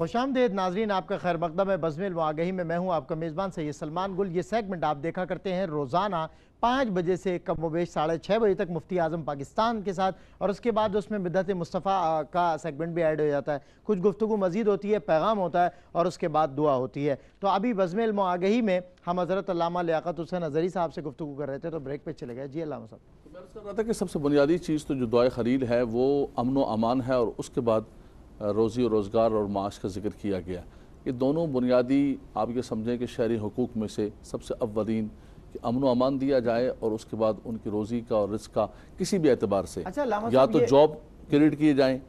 खुशामदीद नाजरीन, आपका खैर मकदम है। बज़्म आगही में मैं हूँ आपका मेज़बान सैयद सलमान गुल। ये सेगमेंट आप देखा करते हैं रोज़ाना 5 बजे से कम वेश 6:30 बजे तक मुफ्ती आज़म पाकिस्तान के साथ, और उसके बाद उसमें बिदअत मुस्तफ़ा का सेगमेंट भी ऐड हो जाता है। कुछ गुफ्तगू मज़ीद होती है, पैगाम होता है और उसके बाद दुआ होती है। तो अभी बज़्म आगही में हम हज़रत अल्लामा लियाक़त हुसैन अज़हरी साहब से गुफ्तगू कर रहे थे, तो ब्रेक पे चले गए। जी अल्लामा साहब, मैं अर्ज़ कर रहा था कि सबसे बुनियादी चीज़ तो जो दुआए खलील है वो अमन व अमान है, और उसके बाद रोज़ी और रोज़गार और माश का जिक्र किया गया। ये दोनों बुनियादी आप ये समझें कि शहरी हुकूक में से सबसे अव्वलीन कि अमन व अमान दिया जाए, और उसके बाद उनकी रोज़ी का और रिज़्क़ का किसी भी एतबार से या तो जॉब क्रिएट किए जाएँ,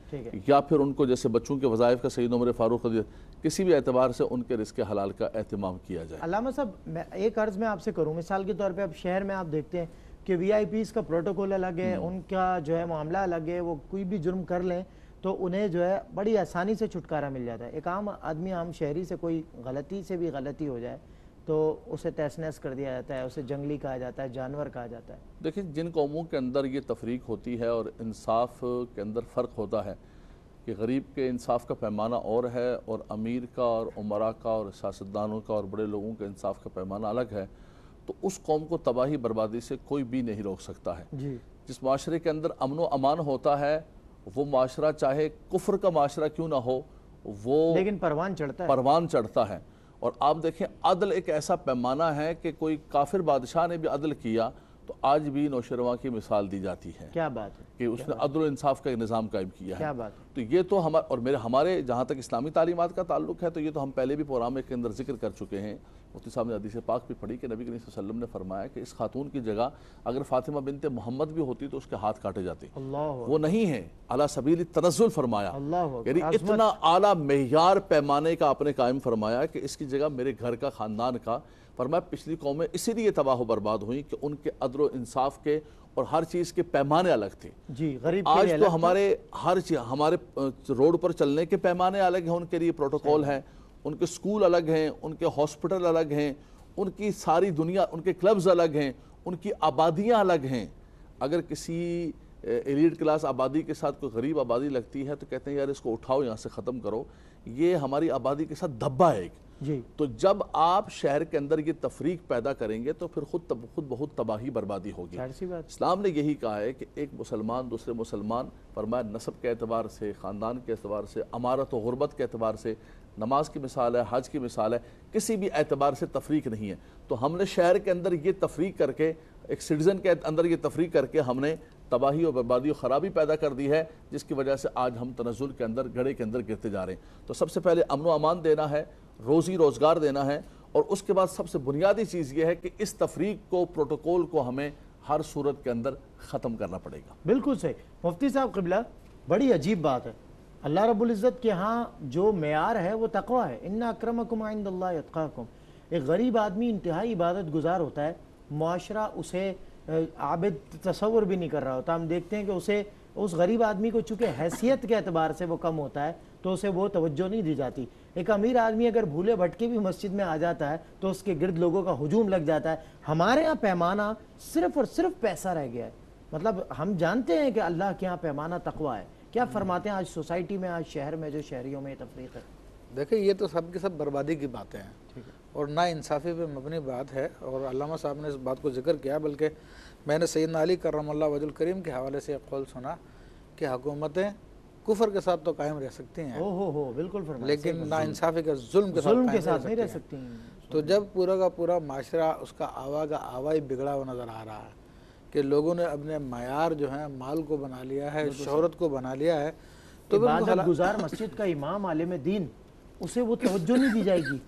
या फिर उनको जैसे बच्चों के वज़ाइफ का सैयद उमर फ़ारूक किसी भी एतबार से उनके रिज़्क़ हलाल का एहतमाम किया जाए। अल्लामा साहब, मैं एक अर्ज़ में आपसे करूँ, मिसाल के तौर पर अब शहर में आप देखते हैं कि VIPs का प्रोटोकॉल अलग है, उनका जो है मामला अलग है। वो कोई भी जुर्म कर लें तो उन्हें जो है बड़ी आसानी से छुटकारा मिल जाता है। एक आम आदमी, आम शहरी से कोई गलती से भी गलती हो जाए तो उसे तहस नहस कर दिया जाता है, उसे जंगली कहा जाता है, जानवर कहा जाता है। देखिए, जिन कौमों के अंदर ये तफरीक होती है और इंसाफ के अंदर फ़र्क होता है कि गरीब के इंसाफ का पैमाना और है, और अमीर का और उमरा का और सियासतदानों का और बड़े लोगों के इंसाफ का पैमाना अलग है, तो उस कौम को तबाही बर्बादी से कोई भी नहीं रोक सकता है। जी। जिस माशरे के अंदर अमन व अमान होता है वो माशरा चाहे कुफ्र का माशरा क्यों ना हो, वो लेकिन परवान चढ़ता है। और आप देखें, अदल एक ऐसा पैमाना है कि कोई काफिर बादशाह ने भी अदल किया तो आज भी नौशरवा की मिसाल दी जाती है। क्या बात है कि उसने अदल इंसाफ का एक निज़ाम कायम किया है। क्या बात है। तो ये तो हमारे जहाँ तक इस्लामी तालीमात का ताल्लुक है, तो ये तो हम पहले भी प्रोग्राम के अंदर जिक्र कर चुके हैं। मुफ्ती साहब ने हदीस पाक भी पढ़ी कि नबी करीम सल्लल्लाहु अलैहि वसल्लम ने फरमाया कि इस खातून की जगह अगर फातिमा बिनते मोहम्मद भी होती तो उसके हाथ काटे जाते। वो नहीं है, अला सबील तनज़्ज़ुल फरमाया, यानी इतना आला मेयार पैमाने का आपने कायम फरमाया कि इसकी जगह मेरे घर का, ख़ानदान का। फरमाया पिछली कौमें इसीलिए तबाह व बर्बाद हुई कि उनके अदल व इंसाफ के और हर चीज़ के पैमाने अलग थे। जी, गरीब आज तो हमारे हर चीज़, हमारे रोड पर चलने के पैमाने अलग हैं, उनके लिए प्रोटोकॉल हैं, उनके स्कूल अलग हैं, उनके हॉस्पिटल अलग हैं, उनकी सारी दुनिया, उनके क्लब्स अलग हैं, उनकी आबादियाँ अलग हैं। अगर किसी एलीट क्लास आबादी के साथ कोई गरीब आबादी लगती है तो कहते हैं यार इसको उठाओ, यहाँ से ख़त्म करो, ये हमारी आबादी के साथ धब्बा है एक। जी। तो जब आप शहर के अंदर ये तफरीक पैदा करेंगे तो फिर खुद बहुत तबाही बर्बादी होगी। इस्लाम ने यही कहा है कि एक मुसलमान दूसरे मुसलमान, फरमाया नस्ब के एतबार से, ख़ानदान के एतबार से, अमारत व गुरबत के एतबार से, नमाज की मिसाल है, हज की मिसाल है, किसी भी एतबार से तफरीक नहीं है। तो हमने शहर के अंदर ये तफरीक करके, एक सिटीज़न के अंदर ये तफरीक करके हमने तबाही और बर्बादी और ख़राबी पैदा कर दी है, जिसकी वजह से आज हम तनज़्ज़ुल के अंदर, गड़े के अंदर गिरते जा रहे हैं। तो सबसे पहले अमन व अमान देना है, रोज़ी रोज़गार देना है, और उसके बाद सबसे बुनियादी चीज़ ये है कि इस तफरीक को, प्रोटोकॉल को हमें हर सूरत के अंदर ख़त्म करना पड़ेगा। बिल्कुल सही मुफ्ती साहब क़िबला, बड़ी अजीब बात है। अल्लाह रब्बुल इज़्ज़त के यहाँ जो मेयार है वो तक़वा है। इन्ना अक्रमकुम इंदल्लाहि अत्क़ाकुम। एक गरीब आदमी इंतहाई इबादत गुजार होता है, मुआशरा उसे आबिद तसव्वुर भी नहीं कर रहा होता। हम देखते हैं कि उसे, उस गरीब आदमी को चूँकि हैसियत के एतबार से वो कम होता है तो उसे वो तवज्जो नहीं दी जाती। एक अमीर आदमी अगर भूले भटके भी मस्जिद में आ जाता है तो उसके गिर्द लोगों का हुजूम लग जाता है। हमारे यहाँ पैमाना सिर्फ और सिर्फ पैसा रह गया है। मतलब हम जानते हैं कि अल्लाह के यहाँ पैमाना तक़वा है। क्या फरमाते हैं आज सोसाइटी में, आज शहर में, जो शहरियों में तफरीक है? देखिए, ये तो सब की सब बर्बादी की बातें हैं और ना इंसाफ़ी पे मबनी बात है। और अल्लामा साहब ने इस बात को जिक्र किया, बल्कि मैंने सैयदना अली करमल्लाहु वजहुल करीम के हवाले से एक कौल सुना कि हुकूमतें कुफर के साथ तो कायम रह सकती हैं, बिल्कुल, लेकिन ना इंसाफ़ी के जुल्म के साथ नहीं रह सकती। तो जब पूरा का पूरा माशरा उसका आवा का आवा ही बिगड़ा हुआ नज़र आ रहा है कि लोगों ने अपने मायार जो है माल को बना लिया है, शोहरत को बना लिया है, तो इबादत गुजार मस्जिद का इमाम आलिम दीन, उसे वो तवज्जो नहीं दी जाएगी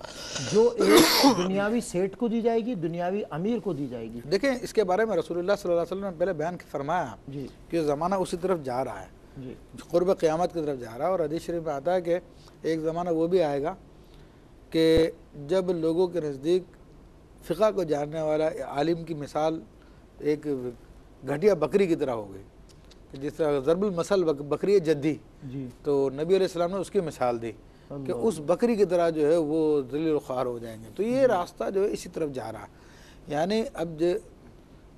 जो एक दुनियावी सेठ को दी जाएगी, दुनियावी अमीर को दी जाएगी। देखें, इसके बारे में रसूलुल्लाह सल्लल्लाहु अलैहि वसल्लम ने पहले बयान फरमाया कि ज़माना उसी तरफ जा रहा है, क़ुर्ब क़यामत की तरफ जा रहा है। और हदीस शरीफ में आता है कि एक ज़माना वो भी आएगा कि जब लोगों के नज़दीक फ़िक़ा को जानने वाला आलिम की मिसाल एक घटिया बकरी की तरह हो गई, जिस तरह ज़रबुल मसल बकरी जद्दी, तो नबी अलैहिस्सलाम ने उसकी मिसाल दी कि उस बकरी की तरह जो है वो ज़लील ख़्वार हो जाएंगे। तो ये रास्ता जो है इसी तरफ जा रहा है। यानी अब जो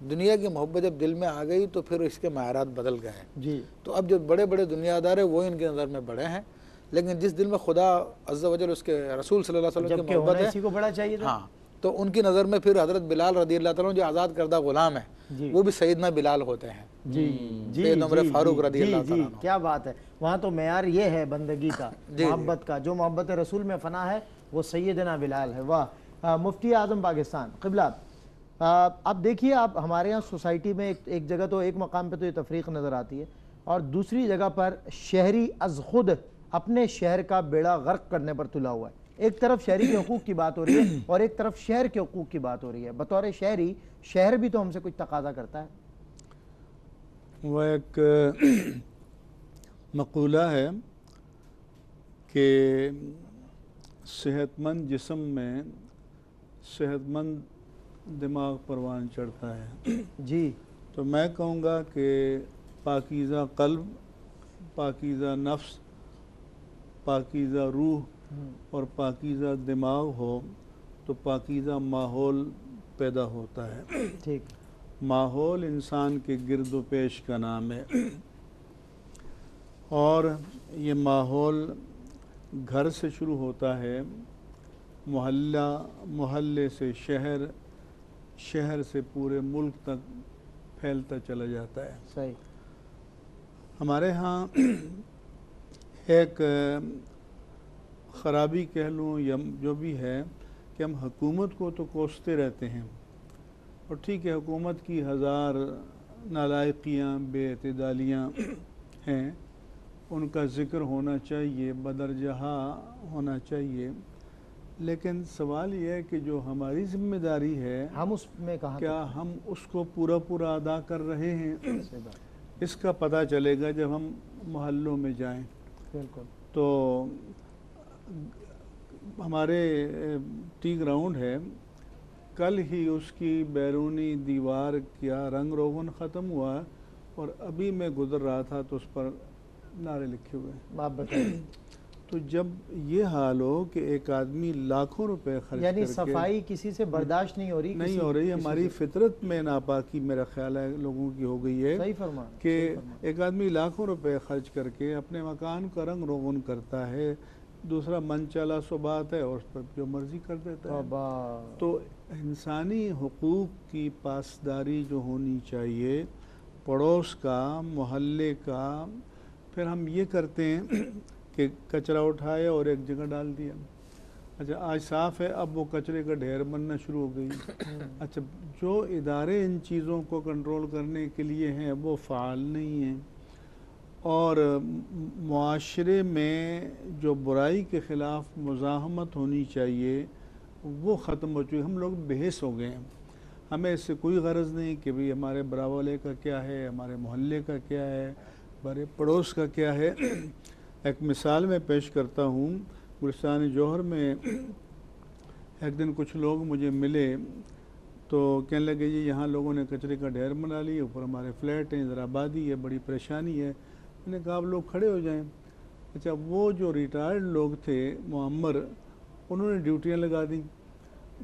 दुनिया की मोहब्बत जब दिल में आ गई तो फिर इसके मायरात बदल गए जी। तो अब जो बड़े बड़े दुनियादार है वो इनके नज़र में बड़े हैं, लेकिन जिस दिल में खुदा अज़्ज़ा वजल उसके रसूल सल्लल्लाहु अलैहि वसल्लम की मोहब्बत है, इसी को बड़ा चाहिए था। हाँ, तो उनकी नज़र में फिर हज़रत बिलाल रज़ियल्लाहु ताला जो आज़ाद करदा गुलाम है वो भी सैयदना बिलाल होते हैं। जी जी सैयद उमर जी फारूक जी रज़ियल्लाहु जी, ताला अन्हु। क्या बात है। वहाँ तो मेयार ये है बंदगी का, मोहब्बत का, जो मोहब्बत रसूल में फना है वो सैयदना बिलाल है। वाह। मुफ्ती आज़म पाकिस्तान क़िबला, अब देखिए, आप हमारे यहाँ सोसाइटी में एक जगह तो, एक मकाम पे तो ये तफरीक नज़र आती है, और दूसरी जगह पर शहरी अज़ खुद अपने शहर का बेड़ा गर्क करने पर तुला हुआ है। एक तरफ शहरी के हकूक़ की बात हो रही है और एक तरफ शहर के हकूक़ की बात हो रही है। बतौर शहरी, शहर भी तो हमसे कुछ तकाजा करता है। वह एक मक़ूला है कि सेहतमंद जिस्म में सेहतमंद दिमाग परवान चढ़ता है। जी, तो मैं कहूँगा कि पाकीज़ा क़ल्ब, पाकीज़ा नफ्स, पाकीज़ा रूह और पाकीज़ा दिमाग हो तो पाकीज़ा माहौल पैदा होता है। ठीक। माहौल इंसान के गिरदो पेश का नाम है, और ये माहौल घर से शुरू होता है, मोहल्ला, मोहल्ले से शहर, शहर से पूरे मुल्क तक फैलता चला जाता है। सही। हमारे यहाँ एक ख़राबी कह लूँ या जो भी है कि हम हुकूमत को तो कोसते रहते हैं, और ठीक है, हुकूमत की हज़ार नालायकियाँ, बेअतदालियाँ हैं, उनका ज़िक्र होना चाहिए, बदरजहा होना चाहिए, लेकिन सवाल यह है कि जो हमारी ज़िम्मेदारी है, हम उसमें कहाँ क्या हम उसको पूरा पूरा अदा कर रहे हैं? इसका पता चलेगा जब हम मोहल्लों में जाएं। बिल्कुल। तो हमारे टी ग्राउंड है, कल ही उसकी बैरूनी दीवार का रंग रोगन ख़त्म हुआ, और अभी मैं गुज़र रहा था तो उस पर नारे लिखे हुए हैं। आप बताइए। तो जब ये हाल हो कि एक आदमी लाखों रुपए खर्च यानी करके, सफाई किसी से बर्दाश्त नहीं हो रही, नहीं हो रही, हमारी फितरत में नापाकी मेरा ख्याल है लोगों की हो गई है। सही फरमा कि एक आदमी लाखों रुपए खर्च करके अपने मकान का रंग रोगन करता है, दूसरा मन चला सो बात है और उस पर जो मर्जी कर देता है। तो इंसानी हुकूक की पासदारी जो होनी चाहिए, पड़ोस का, मोहल्ले का, फिर हम ये करते हैं कि कचरा उठाया और एक जगह डाल दिया। अच्छा, आज साफ़ है, अब वो कचरे का ढेर बनना शुरू हो गई। अच्छा, जो इदारे इन चीज़ों को कंट्रोल करने के लिए हैं वो फ़ाल नहीं हैं, और मुआशरे में जो बुराई के ख़िलाफ़ मुज़ाहमत होनी चाहिए वो ख़त्म हो चुकी। हम लोग बेहिस हो गए हैं, हमें इससे कोई ग़रज़ नहीं कि भाई हमारे बरावले का क्या है, हमारे मोहल्ले का क्या है, हमारे पड़ोस का क्या है। एक मिसाल मैं पेश करता हूँ। गुलिस्तान जौहर में एक दिन कुछ लोग मुझे मिले तो कहने लगे, जी यहाँ लोगों ने कचरे का ढेर बना लिया, ऊपर हमारे फ्लैट हैं, इधर आबादी है, बड़ी परेशानी है। मैंने कहा आप लोग खड़े हो जाएं। अच्छा, वो जो रिटायर्ड लोग थे मुअम्मर, उन्होंने ड्यूटियाँ लगा दी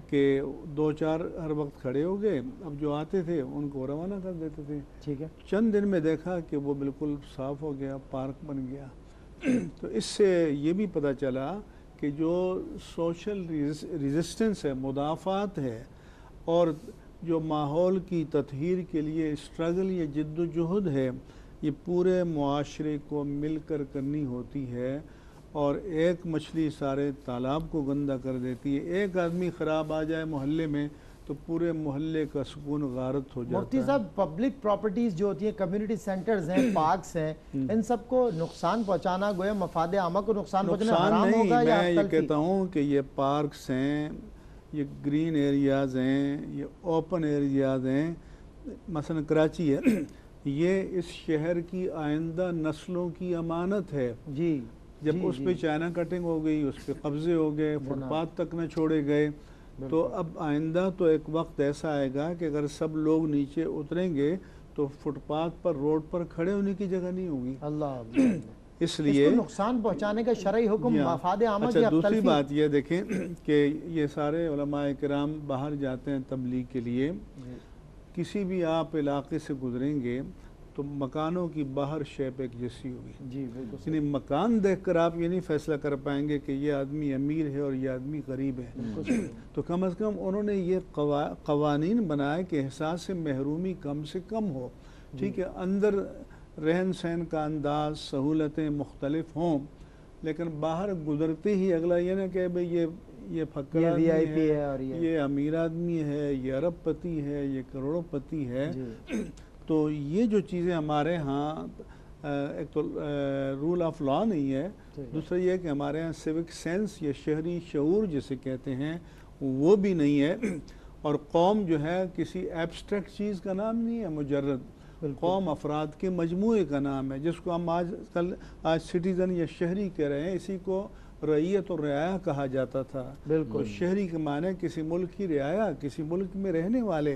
कि 2-4 हर वक्त खड़े हो गए, अब जो आते थे उनको रवाना कर देते थे। ठीक है। चंद दिन में देखा कि वो बिल्कुल साफ़ हो गया, पार्क बन गया। तो इससे ये भी पता चला कि जो सोशल रेजिस्टेंस है, मुदाफ़ात है, और जो माहौल की तत्हीर के लिए स्ट्रगल या जिद्दोजहद है, ये पूरे मुआशरे को मिलकर करनी होती है, और एक मछली सारे तालाब को गंदा कर देती है। एक आदमी ख़राब आ जाए मोहल्ले में तो पूरे मोहल्ले का सुकून गारत हो जाता है। मुफ्ती साहब, पब्लिक प्रॉपर्टीज़ जो होती है, कम्युनिटी सेंटर्स हैं, पार्क्स हैं, इन सबको नुकसान पहुंचाना, गोया मफादे आमा को नुकसान पहुंचाना हराम नहीं, होगा या मैं ये तलफी? कहता हूँ कि ये पार्क्स हैं, ये ग्रीन एरियाज़ हैं, ये ओपन एरियाज़ हैं। मसलन कराची है, ये इस शहर की आइंदा नस्लों की अमानत है। जी। जब उस पर चाइना कटिंग हो गई, उस पर कब्ज़े हो गए, फुटपाथ तक न छोड़े गए, तो अब आइंदा तो एक वक्त ऐसा आएगा कि अगर सब लोग नीचे उतरेंगे तो फुटपाथ पर, रोड पर खड़े होने की जगह नहीं होगी। अल्लाह। इसलिए नुकसान पहुंचाने का शरई हुक्म मफादे आमा की। अच्छा, दूसरी बात ये देखें कि ये सारे उलमाए किराम बाहर जाते हैं तबलीग के लिए, किसी भी आप इलाके से गुजरेंगे तो मकानों की बाहर शेप एक जैसी होगी। जी बिल्कुल। यानी मकान देखकर आप ये नहीं फैसला कर पाएंगे कि ये आदमी अमीर है और ये आदमी गरीब है। तो कम अज़ कम उन्होंने ये कवानीन बनाए कि एहसास महरूमी कम से कम हो। ठीक है, अंदर रहन सहन का अंदाज, सहूलतें मुख्तलिफ हों, लेकिन बाहर गुजरते ही अगला ये ना कि भाई ये फक्कर आदमी है और ये अमीर आदमी है, ये अरबपति है, ये करोड़पति है। तो ये जो चीज़ें हमारे यहाँ, एक तो रूल ऑफ लॉ नहीं है, दूसरा ये कि हमारे यहाँ सिविक सेंस या शहरी शऊर जिसे कहते हैं वो भी नहीं है। और कौम जो है किसी एब्स्ट्रैक्ट चीज़ का नाम नहीं है, मुजर्रद कौम अफराद के मजमूए का नाम है, जिसको हम आज सिटीज़न या शहरी कह रहे हैं। इसी को रईयत और रियाया कहा जाता था। बिल्कुल। तो शहरी के माने किसी मुल्क की रियाया, किसी मुल्क में रहने वाले।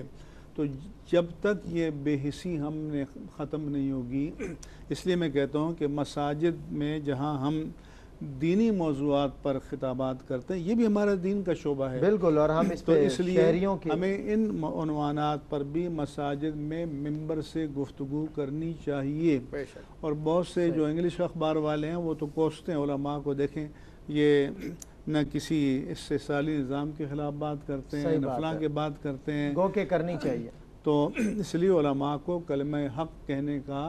तो जब तक ये बेहिसी हमने ख़त्म नहीं होगी, इसलिए मैं कहता हूँ कि मसाजिद में जहाँ हम दीनी मौज़ूआत पर खिताबात करते हैं, ये भी हमारा दीन का शोबा है। बिल्कुल। और हम इस तो इसलिए हमें इन उन्वानात पर भी मसाजिद में मिंबर से गुफ्तगू करनी चाहिए। और बहुत से जो इंग्लिश अखबार वाले हैं वो तो कोसते हैं उलमा को, देखें ये न किसी इससे साली निज़ाम के ख़िलाफ़ बात करते हैं, न फलां के बात करते हैं, गो के करनी चाहिए। तो इसलिए उलमा को कलमा हक़ कहने का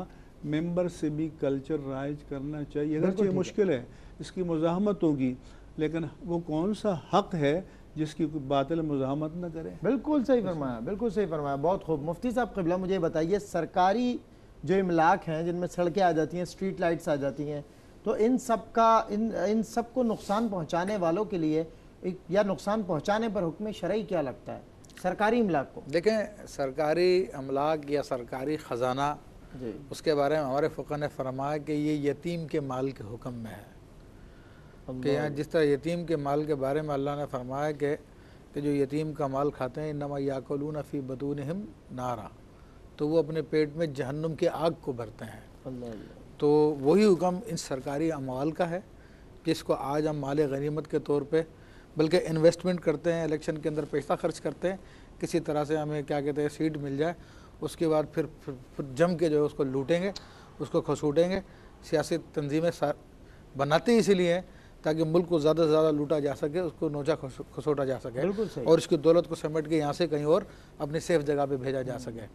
मेंबर से भी कल्चर राइज करना चाहिए। अगर ये मुश्किल है, इसकी मुज़ाहमत होगी, लेकिन वो कौन सा हक़ है जिसकी कोई बातिल मुज़ाहमत न करे। बिल्कुल सही फरमाया, बिल्कुल सही फरमाया, बहुत खूब। मुफ्ती साहब क़िबला, मुझे बताइए, सरकारी जो इमलाक हैं जिनमें सड़कें आ जाती हैं, स्ट्रीट लाइट्स आ जाती हैं, तो इन सब को नुकसान पहुँचाने वालों के लिए या नुकसान पहुँचाने पर हुक्म शरई क्या लगता है सरकारी इमलाक को? देखें, सरकारी अमलाक या सरकारी ख़जाना, उसके बारे में हमारे फ़ुक़हा ने फरमाया कि ये यतीम के माल के हुक्म में है। कि यहाँ जिस तरह यतीम के माल के बारे में अल्लाह ने फरमाया कि जो यतीम का माल खाते हैं, इन्नमा याकुलून फ़ी बतूनिहिम नारा, तो वो अपने पेट में जहन्नुम की आग को भरते हैं। तो वही हुक्म इन सरकारी अमवाल का है कि इसको आज हम माल गनीमत के तौर पे बल्कि इन्वेस्टमेंट करते हैं, इलेक्शन के अंदर पैसा खर्च करते हैं, किसी तरह से हमें क्या कहते हैं सीट मिल जाए, उसके बाद फिर जम के जो है उसको लूटेंगे, उसको खसूटेंगे। सियासी तंजीमें बनाते ही इसीलिए हैं ताकि मुल्क को ज़्यादा से ज़्यादा लूटा जा सके, उसको नोचा खसोटा जा सके और इसकी दौलत को समेट के यहाँ से कहीं और अपनी सेफ जगह पे भेजा जा सके।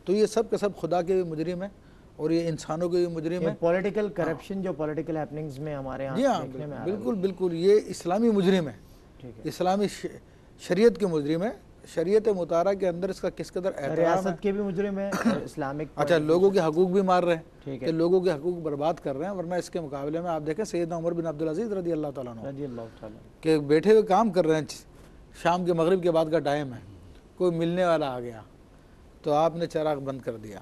तो ये सब के सब खुदा के भी मुजरिम है और ये इंसानों के भी मुजरिम है। पॉलिटिकल करप्शन जो पॉलिटिकल हैपनिंग्स में हमारे यहाँ, जी हाँ, बिल्कुल बिल्कुल, ये इस्लामी मुजरिम है, इस्लामी शरीयत के मुजरिम है। शरीयत मुतारा के अंदर इसका किस कदर रियासत के भी मुजरिम है और इस्लामिक अच्छा लोगों के हकूक भी मार रहे हैं, कि लोगों के हकूक बर्बाद कर रहे हैं। वरना इसके मुकाबले में आप देखें सैयदना उमर बिन अब्दुल अजीज रज़ी अल्लाह ताला अन्हु के बैठे हुए काम कर रहे हैं, शाम के मगरिब के बाद का टाइम है, कोई मिलने वाला आ गया तो आपने चिराग बंद कर दिया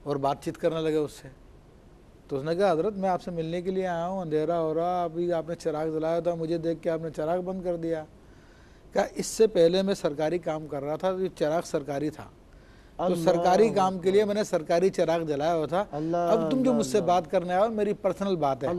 और बातचीत करने लगे उससे। तो उसने कहा हज़रत मैं आपसे मिलने के लिए आया हूँ, अंधेरा हो रहा, अभी आपने चिराग जलाया था, मुझे देख के आपने चिराग बंद कर दिया। क्या इससे पहले मैं सरकारी काम कर रहा था, तो चिराग सरकारी था, तो सरकारी काम के लिए मैंने सरकारी चिराग जलाया हुआ था। अब तुम जो मुझसे बात करने आओ मेरी पर्सनल बात है,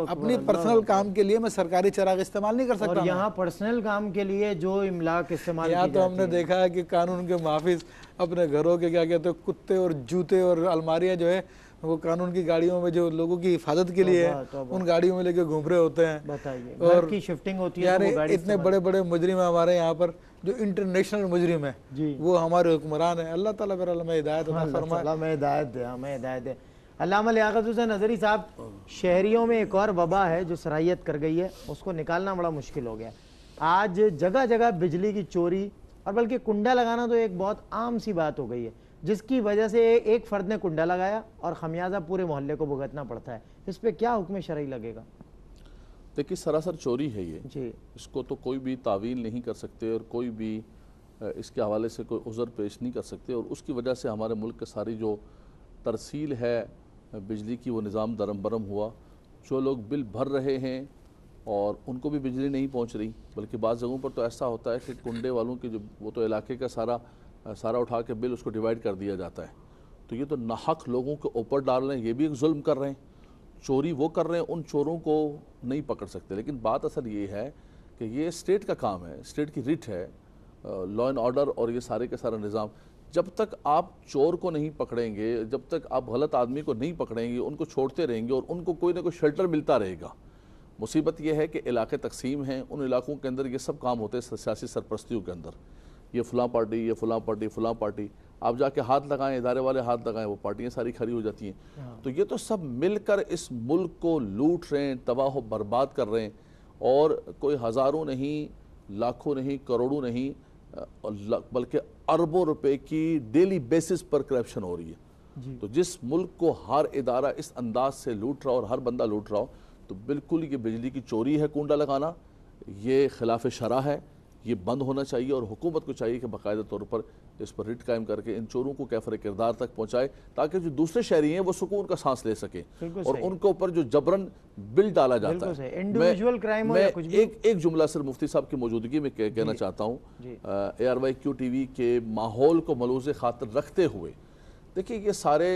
अपनी पर्सनल काम के लिए मैं सरकारी चिराग इस्तेमाल नहीं कर सकता। और यहाँ पर्सनल काम के लिए जो इमलाक इस्तेमाल यहाँ तो हमने देखा है कि कानून के मुहाफिज अपने घरों के क्या कहते हैं कुत्ते और जूते और अलमारियाँ जो है वो कानून की गाड़ियों में जो लोगों की हिफाजत के लिए उन गाड़ियों में लेके घूम रहे होते हैं। बताइए, और की शिफ्टिंग होती है, यानी इतने बड़े बड़े मुजरिम है हमारे यहाँ पर, जो इंटरनेशनल मुजरिम है वो हमारे हुक्मरान है। अल्लाह ताला फिर हमें हिदायत फरमाए, हमें हिदायत दे, हमें हिदायत दे। अल्लामा लियाकत हुसैन नज़री साहब, शहरियों में एक और वबा है जो सराहियत कर गई है, उसको निकालना बड़ा मुश्किल हो गया। आज जगह जगह बिजली की चोरी और बल्कि कुंडा लगाना तो एक बहुत आम सी बात हो गई है, जिसकी वजह से एक फ़र्द ने कुंडा लगाया और खमियाजा पूरे मोहल्ले को भुगतना पड़ता है। इस पे क्या हुक्म शरई लगेगा? देखिए सरासर चोरी है ये जी, इसको तो कोई भी तावील नहीं कर सकते और कोई भी इसके हवाले से कोई उज़र पेश नहीं कर सकते। और उसकी वजह से हमारे मुल्क की सारी जो तरसील है बिजली की वो निज़ाम दरम बरम हुआ। जो लोग बिल भर रहे हैं और उनको भी बिजली नहीं पहुंच रही, बल्कि बाज़ जगहों पर तो ऐसा होता है कि कुंडे वालों की जो वो तो इलाके का सारा उठा के बिल उसको डिवाइड कर दिया जाता है। तो ये तो नाहक लोगों के ऊपर डाल रहे हैं, ये भी एक जुल्म कर रहे हैं, चोरी वो कर रहे हैं, उन चोरों को नहीं पकड़ सकते। लेकिन बात असल ये है कि ये स्टेट का काम है, स्टेट की रिट है, लॉ एंड ऑर्डर और ये सारे के सारा निज़ाम। जब तक आप चोर को नहीं पकड़ेंगे, जब तक आप गलत आदमी को नहीं पकड़ेंगे, उनको छोड़ते रहेंगे और उनको कोई ना कोई शेल्टर मिलता रहेगा। मुसीबत यह है कि इलाके तकसीम हैं, उन इलाकों के अंदर ये सब काम होते हैं सियासी सरपरस्तियों के अंदर, ये फ़लाँ पार्टी, ये फ़लाँ पार्टी, फ़लाँ पार्टी, आप जाके हाथ लगाएं, इदारे वाले हाथ लगाएं, वो पार्टियां सारी खड़ी हो जाती हैं। तो ये तो सब मिलकर इस मुल्क को लूट रहे हैं, तबाह बर्बाद कर रहे हैं, और कोई हज़ारों नहीं, लाखों नहीं, करोड़ों नहीं, बल्कि अरबों रुपए की डेली बेसिस पर करप्शन हो रही है। तो जिस मुल्क को हर इदारा इस अंदाज से लूट रहा हो और हर बंदा लूट रहा हो, तो बिल्कुल ये बिजली की चोरी है, कूंडा लगाना, ये खिलाफ शरा है, ये बंद होना चाहिए। और हुकूमत को चाहिए कि बाकायदा तौर पर इस पर रिट कायम करके इन चोरों को कैफर किरदार तक पहुंचाए, ताकि जो दूसरे शहरी हैं वो सुकून का सांस ले सकें, और उनके ऊपर जो जबरन बिल डाला जाता है, इंडिविजुअल क्राइम हो या कुछ भी। एक जुमला सिर्फ मुफ्ती साहब की मौजूदगी में कहना चाहता हूँ, ARYQ TV के माहौल को मलूज़ खातिर रखते हुए, देखिए ये सारे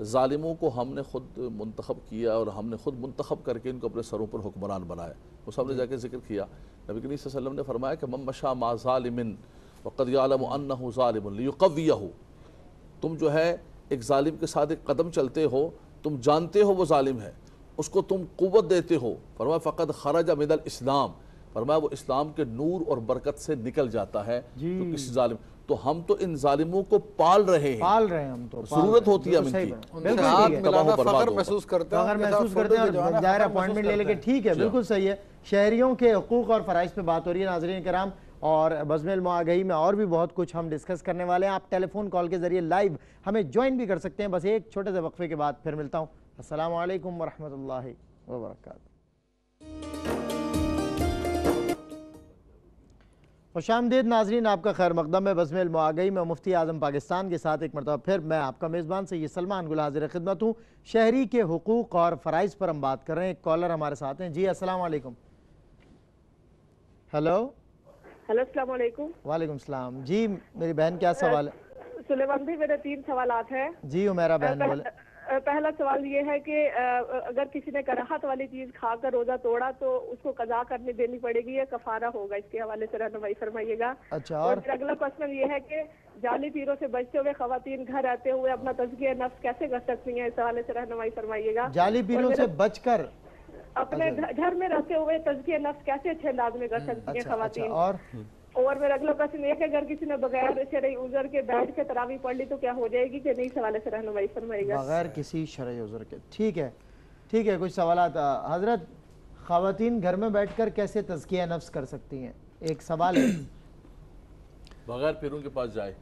जालिमों को हमने खुद मुंतखब किया और हमने खुद मुंतखब करके इनको अपने सरों पर हुक्मरान बनाया। वो सामने जाके जिक्र किया, नबी करीम सल्लल्लाहु अलैहि वसल्लम ने फरमाया कि मम मशा मा ज़ालिमिन वक़द यअलमु अन्नहु ज़ालिमुन लियुक़व्वियहु, तुम जो है एक जालिम के साथ एक कदम चलते हो, तुम जानते हो वो जालिम है, उसको तुम क़ुव्वत देते हो, फरमाया फ़क़द ख़रज मिनल इस्लाम, फरमाया वो इस्लाम के नूर और बरकत से निकल जाता है। तो किसी जालिम, तो हम तो इन जालिमों को पाल रहे हैं, हम तो जरूरत होती है इनकी, फख्र महसूस करते हैं, दायर अपॉइंटमेंट ले लेके, ठीक है, बिल्कुल सही है। शहरियों के हुकूक और फ़राइज़ पे बात हो रही है नाज़रीन किराम, और बज़्म इल्म आगाही में और भी बहुत कुछ हम डिस्कस करने वाले हैं। आप टेलीफोन कॉल के ज़रिए लाइव हमें ज्वाइन भी कर सकते हैं। बस एक छोटे से वक्फे के बाद फिर मिलता हूँ। अस्सलामु अलैकुम वरहमतुल्लाहि वबरकातुहू। खुशामदीद नाज़रीन, आपका खैर मक़दम है बज़्म इल्म आगाही में मुफ्ती आज़म पाकिस्तान के साथ एक मरतबा फिर मैं आपका मेज़बान सैयद सलमान गुल हाज़िर खिदमत हूँ। शहरी के हुकूक और फ़राइज़ पर हम बात कर रहे हैं। एक कॉलर हमारे साथ हैं। जी अस्सलाम वालेकुम। हेलो अस्सलाम वालेकुम। वालेकुम सलाम। जी मेरी बहन क्या सवाल है? सुलेमान भाई, मेरे 3 सवालात हैं। जी उमेरा बहन बोले। पहला सवाल ये है कि अगर किसी ने कराहत वाली चीज खाकर रोजा तोड़ा तो उसको कज़ा करने देनी पड़ेगी या कफारा होगा? इसके हवाले से रहनुमाई फरमाइएगा। अच्छा, और अगला क्वेश्चन ये है कि जाली पीरों से बचते हुए खवातीन घर रहते हुए अपना तज़किया नफ्स कैसे कर सकती हैं? इस हवाले से रहनुमाई फरमाइएगा। जाली पीरों से बचकर अपने घर में रहते हुए तज़किया नफ्स कैसे अच्छे अंदाज में कर सकती हैं खवातीन? और मेरा अगला प्रश्न ये कि अगर किसी ने बगैर शरई उज़र के बैठ के तरावी पढ़ ली तो क्या हो जाएगी कि नहीं? सवाल से रहनुमाई फरमाइएगा। बगैर किसी शरई उज़र के, ठीक है ठीक है। कुछ सवालात हजरत, ख़वातीन घर में बैठकर कैसे तज़किया नफ्स कर सकती हैं? एक सवाल है। बगैर पीरों के पास जाए,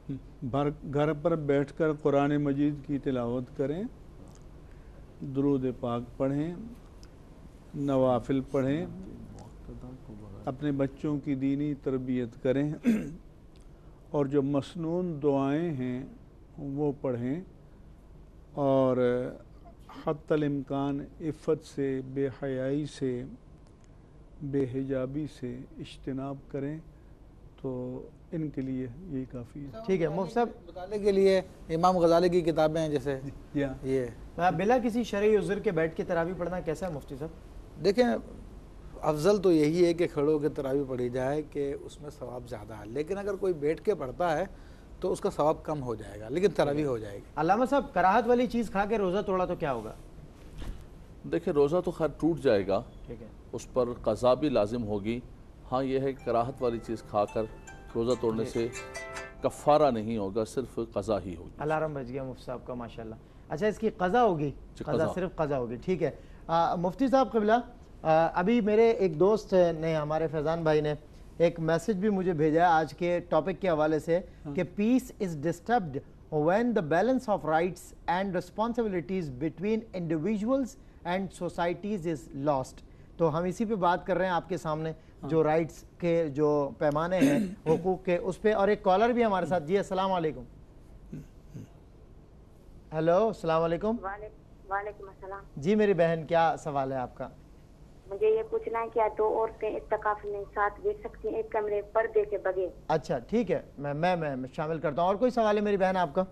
घर पर बैठकर कुरान मजीद की तिलावत करें, दुरूद पाक पढ़ें, नवाफिल पढ़ें, अपने बच्चों की दीनी तरबियत करें, और जो मसनून दुआएं हैं वो पढ़ें, और हत्तल इम्कान इफ़्फ़त से, बेहयाई से, बेहिजाबी से इज्तिनाब करें, तो इनके लिए यही काफ़ी है। ठीक है मुफ्ती साहब, बताने के लिए इमाम गज़ाली की किताबें हैं, जैसे ये बिला किसी शरई उज़र के बैठ के तरावी पढ़ना कैसा है मुफ्ती साहब? देखें, अफजल तो यही है कि खड़ों के तरावी पढ़ी जाए कि उसमें सवाब ज़्यादा है, लेकिन अगर कोई बैठ के पढ़ता है तो उसका सवाब कम हो जाएगा, लेकिन तरावी हो जाएगी। अल्लामा साहब, कराहत वाली चीज़ खा के रोज़ा तोड़ा तो क्या होगा? देखिए रोज़ा तो खैर टूट जाएगा, ठीक है, उस पर क़ज़ा भी लाजिम होगी। हाँ ये है कि कराहत वाली चीज़ खाकर रोज़ा तोड़ने से कफ़ारा नहीं होगा, सिर्फ क़ज़ा ही होगी। अलार्म बज गया मुफ्ती साहब का माशाल्लाह। अच्छा, इसकी क़ज़ा होगी? क़ज़ा, सिर्फ क़ज़ा होगी, ठीक है। मुफ्ती साहब क़िबला, अभी मेरे एक दोस्त ने, हमारे फैज़ान भाई ने एक मैसेज भी मुझे भेजा है आज के टॉपिक के हवाले से कि peace is disturbed when the balance of rights and responsibilities between individuals and societies is lost. तो हम इसी पे बात कर रहे हैं आपके सामने, जो राइट्स के जो पैमाने हैं हुकूक के, उस पर। और एक कॉलर भी हमारे साथ। जी अस्सलाम वालेकुम। हेलो अस्सलाम वालेकुम। वालेकुम अस्सलाम। जी मेरी बहन, क्या सवाल है आपका? मुझे ये पूछना है, क्या 2 औरतें इत्तिकाफ में साथ बैठ सकती हैं एक कमरे पर्दे के बगैर? अच्छा ठीक है, मैं शामिल करता हूँ। और कोई सवाल है मेरी बहन आपका?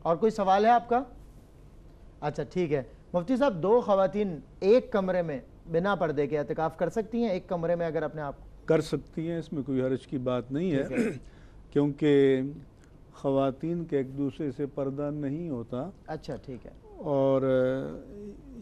और कोई सवाल है आपका? अच्छा ठीक है मुफ्ती साहब, 2 ख़वातीन एक कमरे में बिना पर्दे के इत्तिकाफ कर सकती हैं? एक कमरे में अगर अपने आप? कर सकती हैं, इसमें कोई हर्ज की बात नहीं है। क्योंकि ख़वातीन के एक दूसरे से पर्दा नहीं होता। अच्छा, ठीक है। और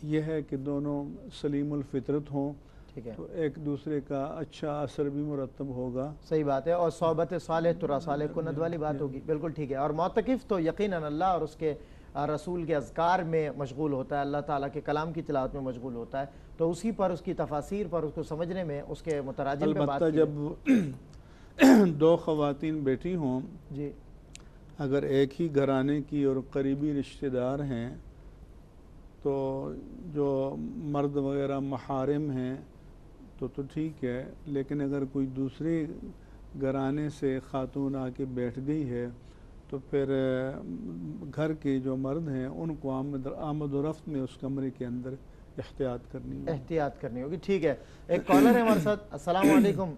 यह है कि दोनों सलीमुल फितरत हों, ठीक है, तो एक दूसरे का अच्छा असर भी मुरतब होगा। सही बात है। और सोबत सालेह तुरा सालेह कुनत वाली बात होगी, बिल्कुल ठीक है। और मोतकिफ़ तो यकीनन अल्लाह और उसके रसूल के अज़कार में मशगूल होता है, अल्लाह ताला के कलाम की तिलावत में मशगूल होता है, तो उसी पर, उसकी तफासीर पर, उसको समझने में, उसके मुतराजिम में बात जब दो ख़वातीन बेटी हों जी, अगर एक ही घराने की और करीबी रिश्तेदार हैं, तो जो मर्द वगैरह महारिम हैं तो ठीक है, लेकिन अगर कोई दूसरे घराने से ख़ातून आके बैठ गई है तो फिर घर के जो मर्द हैं उनको आमद व रफ्त में उस कमरे के अंदर एहतियात करनी होगी। ठीक है, एक कॉलर है हमारे साथ। अस्सलाम वालेकुम।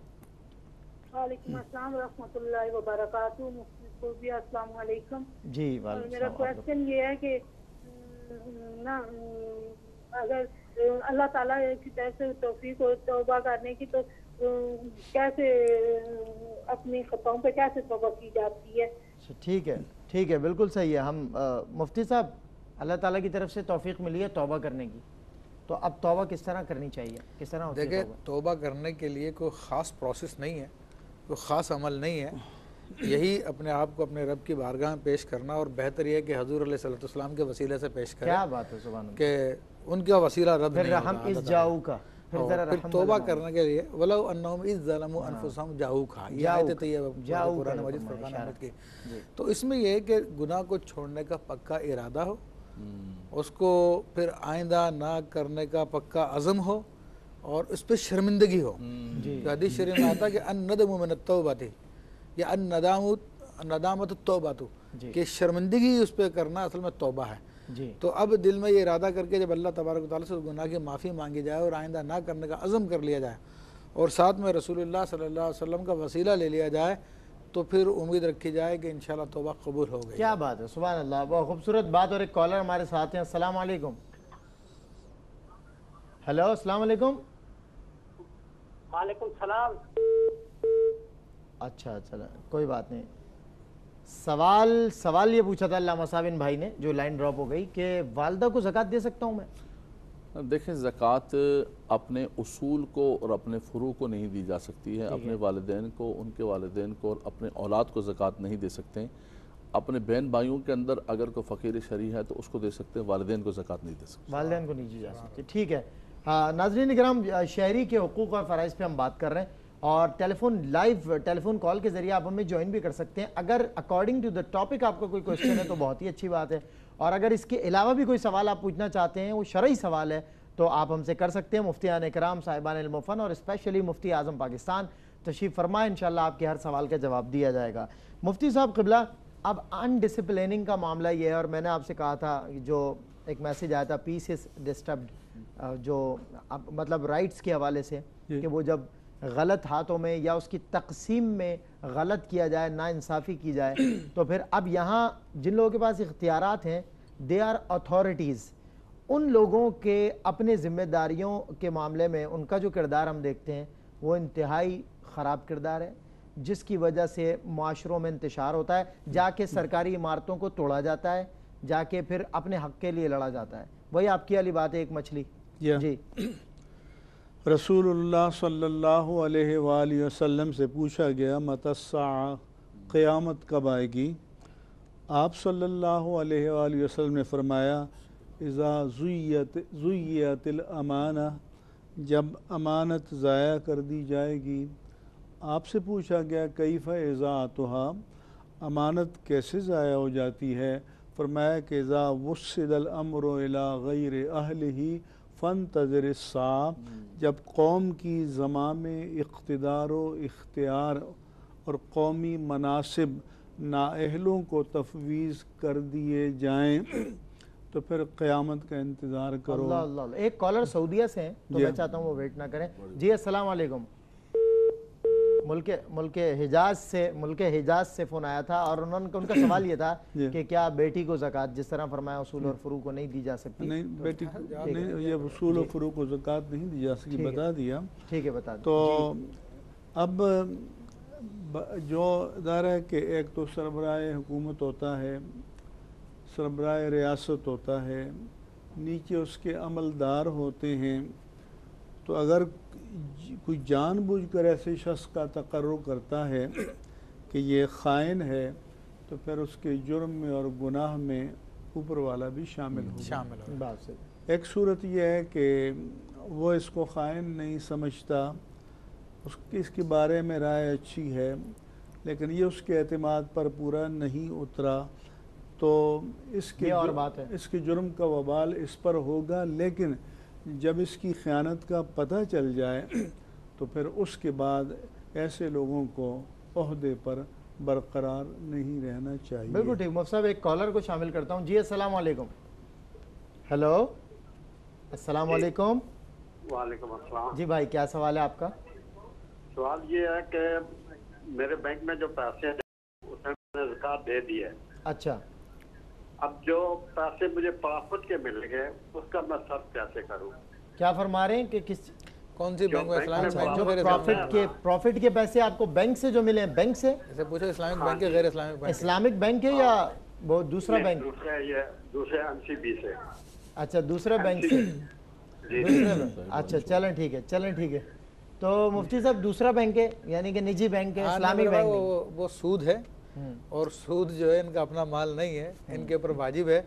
वालेकुम अस्सलाम रहमतुल्लाहि व बरकातहू। अस्सलाम वालेकुम जी। मेरा क्वेश्चन ये है कि ना, अगर अल्लाह ताला की तरफ से तौफीक हो तौबा करने की, तो कैसे अपनी खताओं पे कैसे तौबा की जाती है? ठीक है, ठीक है, बिल्कुल सही है। हम मुफ्ती साहब, अल्लाह ताला की तरफ से तौफीक मिली है तौबा करने की, तो अब तौबा किस तरह करनी चाहिए, किस तरह होती है? देखिए, तौबा करने के लिए कोई ख़ास प्रोसेस नहीं है, कोई ख़ास अमल नहीं है, यही अपने आप को अपने रब की बारगाह में पेश करना, और बेहतर यह है कि हजूर अलैहिस्सलाम के वसीले से पेश करें। क्या बात है, सुभान अल्लाह, कि उनका वसीला रब नहीं होगा। हम इस जाऊ का फिर तौबा करने के लिए वलो अन्नहुम इज़ ज़लमू अनफुसहुम जाऊका, ये आयत तैयबा कुरान मजीद फुरकान अहमद की। तो इसमें यह है कि गुनाह को छोड़ने का पक्का इरादा हो, उसको फिर आइंदा ना करने का पक्का अज़म हो, और उस पर शर्मिंदगी हो। हदीस शरीफ में आता है कि अन-नदमु मिन अत-तौबती या अन-नदामत तौबातु, कि शर्मिंदगी उस पर करना असल में तौबा है। तो अब दिल में ये इरादा करके जब अल्लाह तबारक व तआला से गुनाह की माफ़ी मांगी जाए और आइंदा ना करने का अज़म कर लिया जाए, और साथ में रसूलुल्लाह सल्लल्लाहु अलैहि वसल्लम का वसीला ले लिया जाए, तो फिर उम्मीद रखी जाए कि इंशाल्लाह तौबा कबूल हो गई। क्या बात है, सुभान अल्लाह, बहुत खूबसूरत बात। और एक कॉलर हमारे साथ हैं। अस्सलाम वालेकुम। हेलो, अस्सलाम वालेकुम। वालेकुम सलाम। अच्छा, चला, कोई बात नहीं। सवाल ये पूछा था अल्लामा साबिन भाई ने, जो लाइन ड्रॉप हो गई, कि वालदा को ज़कात दे सकता हूँ मैं? देखें, ज़कात अपने उसूल को और अपने फ़ुरू को नहीं दी जा सकती है। अपने वालिदैन को, उनके वालिदैन को और अपने औलाद को ज़कात नहीं दे सकते। अपने बहन भाइयों के अंदर अगर कोई फ़कीर शरी है तो उसको दे सकते हैं, वालिदैन को ज़कात नहीं दे सकते। वालिदैन को नहीं दी जा सकती, ठीक है। नाज़रीन इकराम, शहरी के हुकूक़ और फ़राइज़ पे हम बात कर रहे हैं, और लाइव टेलीफोन कॉल के ज़रिए आप हमें ज्वाइन भी कर सकते हैं। अगर अकॉर्डिंग टू द टॉपिक आपका कोई क्वेश्चन है तो बहुत ही अच्छी बात है, और अगर इसके अलावा भी कोई सवाल आप पूछना चाहते हैं, वो शरई सवाल है, तो आप हमसे कर सकते हैं। मुफ्तियान इकराम, साहिबान इल्म व फ़न और स्पेशली मुफ्ती आज़म पाकिस्तान तशरीफ़ फरमाएं, इंशाल्लाह आपके हर सवाल का जवाब दिया जाएगा। मुफ्ती साहब क़िबला, अब अनडिसिप्लिनिंग का मामला ये है, और मैंने आपसे कहा था, जो एक मैसेज आया था, पीस इज़ डिस्टर्ब्ड, जो मतलब राइट्स के हवाले से, कि वो जब गलत हाथों में या उसकी तकसीम में गलत किया जाए, नाइंसाफ़ी की जाए, तो फिर अब यहाँ जिन लोगों के पास इख्तियारात हैं, दे आर अथॉरिटीज़, उन लोगों के अपने ज़िम्मेदारियों के मामले में उनका जो किरदार हम देखते हैं वो इंतहाई ख़राब किरदार है, जिसकी वजह से माशरों में इंतशार होता है, जाके सरकारी इमारतों को तोड़ा जाता है, जाके फिर अपने हक़ के लिए लड़ा जाता है। वही आपकी वाली बात है, एक मछली जी। रसूलुल्लाह सल्लल्लाहु अलैहि वसल्लम से पूछा गया, मतस्सा, क़यामत कब आएगी? आप सल्लल्लाहु अलैहि वसल्लम ने फरमाया, इज़ा ज़ुय्यतिल अमाना, जब अमानत ज़ाया कर दी जाएगी। आपसे पूछा गया, कैफ़ इज़ाअतुहा, अमानत कैसे ज़ाया हो जाती है? फरमाया कि इज़ा वुस्सिदल अम्रु इला गैरि अहलिही फ़ंतज़िर अस्सा, जब कौम की ज़मा में इक़्तिदार व इख्तियार और कौमी मनासिब नाअहलों को तफवीज़ कर दिए जाएँ, तो फिर क़यामत का इंतज़ार करो। अल्लाह अल्लाह। एक कॉलर सऊदीया से हैं, तो मैं चाहता हूँ वो वेट ना करें। जी, अस्सलाम वालेकुम। मुल्के हिजाज से फ़ोन आया था, और उनका सवाल ये था कि क्या बेटी को ज़कात, जिस तरह फरमाया उसूल और फ़ुरू को नहीं दी जा सकती? नहीं, बेटी नहीं, ये उसूल और फ़ुरू को ज़कात नहीं दी जा सकती, बता दिया। ठीक है, बता दो। तो अब जो दायरा है कि एक तो सरबराह हुकूमत होता है, सरबराह रियासत होता है, नीचे उसके अमलदार होते हैं। तो अगर कोई जानबूझकर ऐसे शख्स का तकर्रुर करता है कि ये ख़ाइन है, तो फिर उसके जुर्म में और गुनाह में ऊपर वाला भी शामिल हो। बात से एक सूरत यह है कि वो इसको ख़ाइन नहीं समझता, उसकी इसके बारे में राय अच्छी है, लेकिन ये उसके एतमाद पर पूरा नहीं उतरा, तो इसके और बात है, इसके जुर्म का वबाल इस पर होगा। लेकिन जब इसकी ख़यानत का पता चल जाए तो फिर उसके बाद ऐसे लोगों को ओहदे पर बरकरार नहीं रहना चाहिए। बिल्कुल ठीक। मुफ्ती साहब एक कॉलर को शामिल करता हूँ। जी अस्सलाम वालेकुम। हेलो अस्सलाम वालेकुम। वालेकुम अस्सलाम। जी भाई क्या सवाल है आपका? सवाल ये है कि मेरे बैंक में जो पैसे हैं उसमें मैंने ज़कात दे दी है। अच्छा, अब जो पैसे मुझे प्रॉफिट के मिलेंगे उसका मैं सर्फ कैसे करूं? क्या फरमा रहे हैं कि किस कौन सी बैंक में? इस्लामिक बैंक जो गैर प्रॉफिट के पैसे आपको बैंक से जो मिले हैं, बैंक से? ऐसे पूछो, इस्लामिक बैंक है गैर इस्लामिक बैंक? इस्लामिक बैंक है या वो दूसरा बैंक? दूसरे एनसीबी से। अच्छा, दूसरे बैंक से। दूसरे बैंक। अच्छा चलें ठीक है, चलें ठीक है। तो मुफ्ती साहब दूसरा बैंक है यानी कि निजी बैंक है, इस्लामिक बैंक नहीं। वो सूद है, और सूद जो है इनका अपना माल नहीं है। इनके ऊपर वाजिब है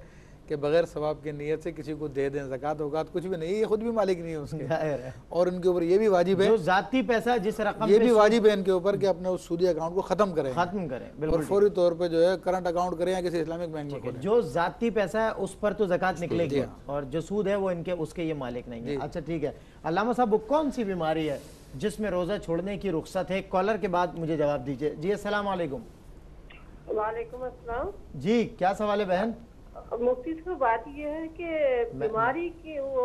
कि बगैर सवाब की नीयत से किसी को दे दें। ज़कात वकात कुछ भी नहीं, ये खुद भी मालिक नहीं है उसके। और इनके ऊपर ये भी वाजिब है, जो जाती पैसा जिस रकम ये भी वाजिब है इनके ऊपर कि अपने उस सूदी अकाउंट को खत्म करें और फौरी तौर पे जो है करंट अकाउंट करें या किसी इस्लामिक बैंक में खोलें। जो जाती पैसा है उस पर तो ज़कात निकलेगी, और जो सूद है वो इनके उसके ये मालिक नहीं है। अच्छा ठीक है। अल्लामा साहब वो कौन सी बीमारी है जिसमें रोज़ा छोड़ने की रुख्सत है? कॉलर के बाद मुझे जवाब दीजिए। जी अस्सलाम वालेकुम। वालेकुम अस्सलाम। जी क्या सवाल है बहन? मुफ्ती साहब बात यह है कि बीमारी की वो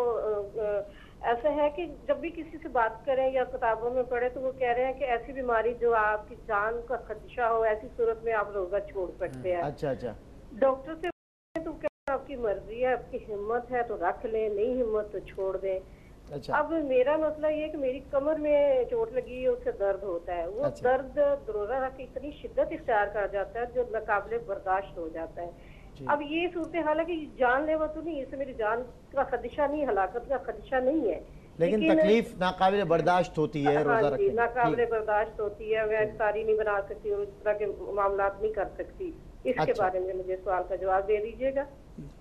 ऐसा है कि जब भी किसी से बात करें या किताबों में पढ़े तो वो कह रहे हैं कि ऐसी बीमारी जो आपकी जान का खदशा हो, ऐसी सूरत में आप रोजा छोड़ सकते हैं। अच्छा अच्छा। डॉक्टर से तो क्या आपकी मर्जी है, आपकी हिम्मत है तो रख लें, नहीं हिम्मत तो छोड़ दें। अच्छा। अब मेरा मसला ये है कि मेरी कमर में चोट लगी है, उससे दर्द होता है। वो दर्द रोजा रख के इतनी शिद्दत इख्तियार कर जाता है जो नाकाबिले बर्दाश्त हो जाता है। अब ये सूरत हाल है कि जानलेवा तो नहीं, इससे मेरी जान का खदशा नहीं, हलाकत का खदशा नहीं है, लेकिन तकलीफ नाकाबिले बर्दाश्त होती है रोजा रखने में। नाकाबिले बर्दाश्त होती है, मैं इफ्तारी नहीं बना सकती और इस तरह के मामला नहीं कर सकती। इसके बारे में मुझे सवाल का जवाब दे दीजिएगा।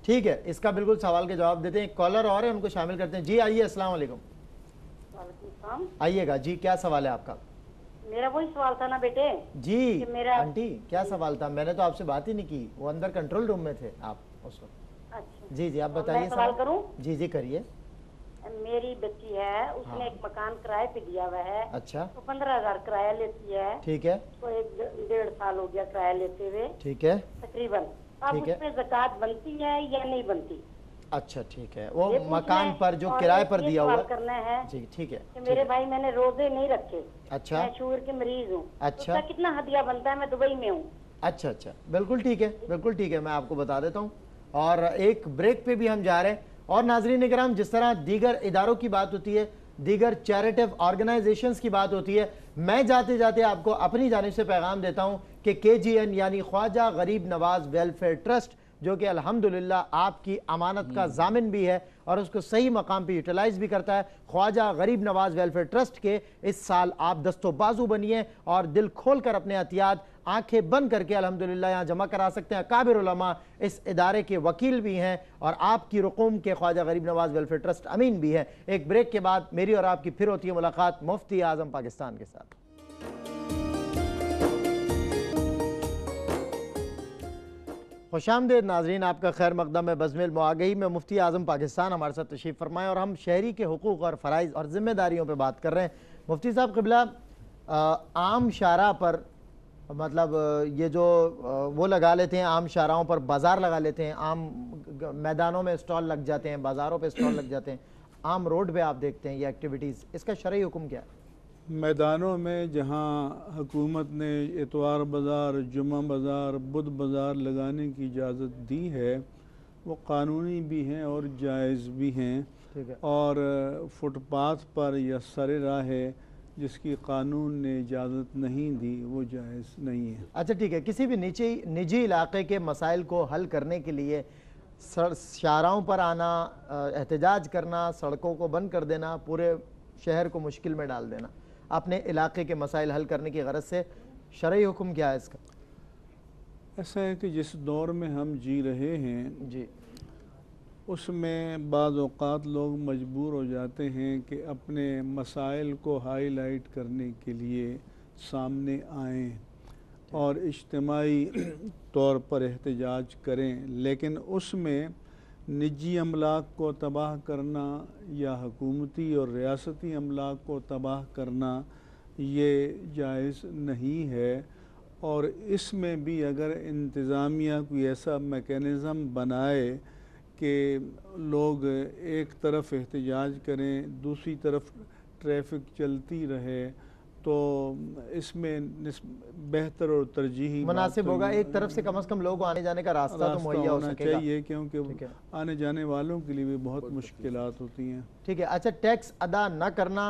ठीक है, इसका बिल्कुल सवाल के जवाब देते हैं। कॉलर और है, उनको शामिल करते हैं। जी आइए, अस्सलाम वालेकुम। आइएगा जी, क्या सवाल है आपका? मेरा वही सवाल था ना बेटे जी। मेरा आंटी क्या सवाल था? मैंने तो आपसे बात ही नहीं की, वो अंदर कंट्रोल रूम में थे आप उस वक्त। अच्छा जी जी आप बताइए। सवाल करूं? जी जी करिए। मेरी बच्ची है, उसने एक मकान किराए पे दिया हुआ है। अच्छा। तो 15,000 किराया लेती है। ठीक है। तो 1-1.5 साल हो गया किराया लेते हुए। ठीक है। तकरीबन। अब उसमें ज़कात बनती है या नहीं बनती? अच्छा ठीक है। वो मकान पर जो किराए पर दिया हुआ करना है। जी ठीक है। मेरे भाई मैंने रोजे नहीं रखे। अच्छा। मैं शुगर के मरीज हूँ। अच्छा। तो कितना हदिया बनता है? मैं दुबई में हूँ। अच्छा अच्छा, बिल्कुल ठीक है, बिल्कुल ठीक है, मैं आपको बता देता हूँ। और एक ब्रेक पे भी हम जा रहे हैं। और नाज़रीन इकराम, जिस तरह दीगर इदारों की बात होती है, दीगर चैरिटेटिव ऑर्गेनाइजेशंस की बात होती है, मैं जाते जाते आपको अपनी जानिब से पैगाम देता हूँ कि KGN यानी ख्वाजा गरीब नवाज वेलफेयर ट्रस्ट, जो कि अल्हम्दुलिल्लाह आपकी अमानत का जामिन भी है और उसको सही मकाम पे यूटिलाइज भी करता है। ख्वाजा गरीब नवाज वेलफेयर ट्रस्ट के इस साल आप दस्तो बाजू बनिए और दिल खोल कर अपने एहतियात आंखें बंद करके अल्हम्दुलिल्लाह यहाँ जमा करा सकते हैं। काबिर उलमा इस इदारे के वकील भी हैं और आपकी रकूम के ख्वाजा गरीब नवाज वेलफेयर ट्रस्ट अमीन भी है। एक ब्रेक के बाद मेरी और आपकी फिर होती है मुलाकात मुफ्ती आज़म पाकिस्तान के साथ। खुशामदीद नाजरीन, आपका खैर मकदम है। बज़्मिल मुआगही में मुफ्ती आज़म पाकिस्तान हमारे साथ तशरीफ़ फरमाएँ और हम शहरी के हुकूक़ और फ़राइज़ और ज़िम्मेदारियों पर बात कर रहे हैं। मुफ्ती साहब क़िबला, आम शारा पर मतलब ये जो वो लगा लेते हैं, आम शाराओं पर बाज़ार लगा लेते हैं, आम मैदानों में स्टॉल लग जाते हैं, बाज़ारों पे स्टॉल लग जाते हैं, आम रोड पे आप देखते हैं ये एक्टिविटीज़, इसका शरई हुक्म क्या है? मैदानों में जहाँ हुकूमत ने इतवार बाज़ार, जुम्मा बाज़ार, बुध बाज़ार लगाने की इजाज़त दी है, वो कानूनी भी हैं और जायज़ भी हैं। और फुटपाथ पर या सरे राह जिसकी कानून ने इजाज़त नहीं दी वो जायज़ नहीं है। अच्छा ठीक है, किसी भी निजी इलाके के मसाइल को हल करने के लिए शाहराहों पर आना, एहतजाज करना, सड़कों को बंद कर देना, पूरे शहर को मुश्किल में डाल देना, अपने इलाके के मसाइल हल करने की गरज से शरई हुक्म क्या है इसका? ऐसा है कि जिस दौर में हम जी रहे हैं जी, उसमें बाज़ औक़ात लोग मजबूर हो जाते हैं कि अपने मसाइल को हाईलाइट करने के लिए सामने आएँ और इज्तिमाई तौर पर एहतजाज करें, लेकिन उसमें निजी अमलाक को तबाह करना या हुकूमती और रियासती अमलाक को तबाह करना ये जायज़ नहीं है। और इसमें भी अगर इंतज़ामिया कोई ऐसा मेकनिज़म बनाए कि लोग एक तरफ एहतजाज करें, दूसरी तरफ ट्रैफिक चलती रहे, तो इसमें बेहतर और तरजीही मुनासिब होगा। एक तरफ से कम लोगों को आने जाने का रास्ता तो मुहैया होना चाहिए, क्योंकि आने जाने वालों के लिए भी बहुत मुश्किलात होती हैं। ठीक है। अच्छा, टैक्स अदा न करना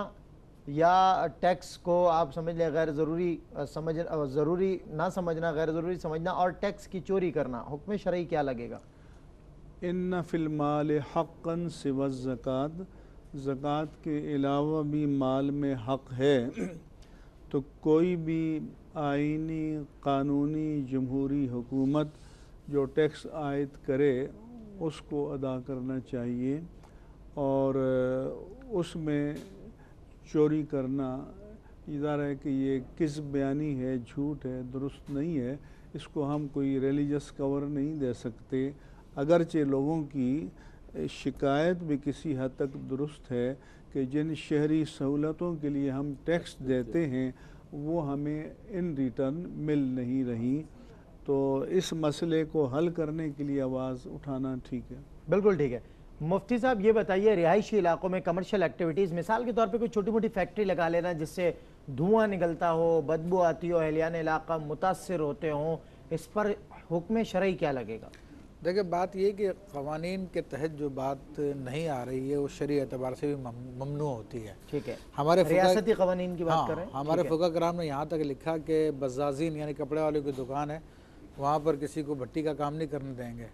या टैक्स को आप समझ लें गैर ज़रूरी ज़रूरी ना समझना, गैर ज़रूरी समझना, और टैक्स की चोरी करना, हुक्म शरई क्या लगेगा? इन्ना फिल माल हक़्क़न सिवा ज़कात, ज़कात के अलावा भी माल में हक़ है, तो कोई भी आइनी कानूनी जमहूरी हुकूमत जो टैक्स आयद करे उसको अदा करना चाहिए। और उसमें चोरी करना इधर है कि ये किस बयानी है, झूठ है, दुरुस्त नहीं है, इसको हम कोई रिलीजियस कवर नहीं दे सकते। अगरचे लोगों की शिकायत भी किसी हद तक दुरुस्त है कि जिन शहरी सहूलतों के लिए हम टैक्स देते हैं वो हमें इन रिटर्न मिल नहीं रही, तो इस मसले को हल करने के लिए आवाज़ उठाना ठीक है। बिल्कुल ठीक है। मुफ्ती साहब ये बताइए, रिहायशी इलाकों में कमर्शियल एक्टिविटीज़, मिसाल के तौर पे कोई छोटी मोटी फैक्ट्री लगा लेना जिससे धुआं निकलता हो, बदबू आती हो, अहलियान इलाका मुतासर होते हों, इस पर हुक्म शरई क्या लगेगा? देखिए, बात ये कि क़वानीन के तहत जो बात नहीं आ रही है वो शरई एतबार से भी ममनू होती है। ठीक है, हमारे रियासती क़वानीन की बात कर रहे हैं। हमारे फ़ुक़हा कराम ने यहाँ तक लिखा कि बज़ाज़ीन यानी कपड़े वाले की दुकान है, वहाँ पर किसी को भट्टी का काम नहीं करने देंगे,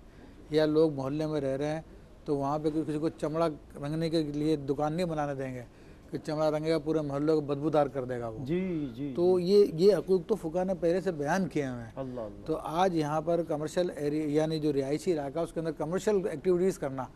या लोग मोहल्ले में रह रहे हैं तो वहाँ पे किसी को चमड़ा रंगने के लिए दुकान नहीं बनाने देंगे कि चमड़ा रंगेगा पूरे मोहल्ले को बदबूदार कर देगा वो। जी जी। तो ये हकूक़ तो फुक़हा ने पहले से बयान किए हुए हैं। तो आज यहाँ पर कमर्शियल एरिया यानी जो रिहायशी इलाका उसके अंदर कमर्शियल एक्टिविटीज़ करना,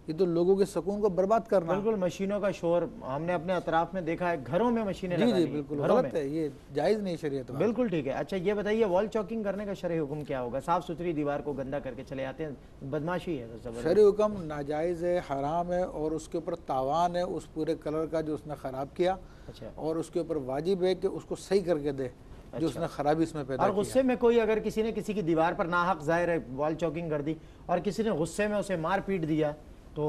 ये तो लोगों के सुकून को बर्बाद करना। बिल्कुल, मशीनों का शोर हमने अपने अतराफ में देखा है, घरों में मशीनें जी जी बिल्कुल गलत है, ये जायज़ नहीं शरीयत में। बिल्कुल ठीक है। अच्छा ये बताइए, वॉल चॉकिंग करने का शरई हुक्म क्या होगा? साफ सुथरी दीवार को गंदा करके चले आते हैं, बदमाशी है। शरई हुक्म नाजायज़ है, हराम है, और उसके ऊपर तावान है उस पूरे कलर का जो उसने ख़राब किया। अच्छा। और उसके ऊपर वाजिब है कि उसको सही करके दे जो उसने खराबी इसमें पैदा और गुस्से में कोई अगर किसी ने किसी की दीवार पर नाहक ज़ाहिर है वॉल चॉकिंग कर दी और किसी ने गुस्से में उसे मार पीट दिया, तो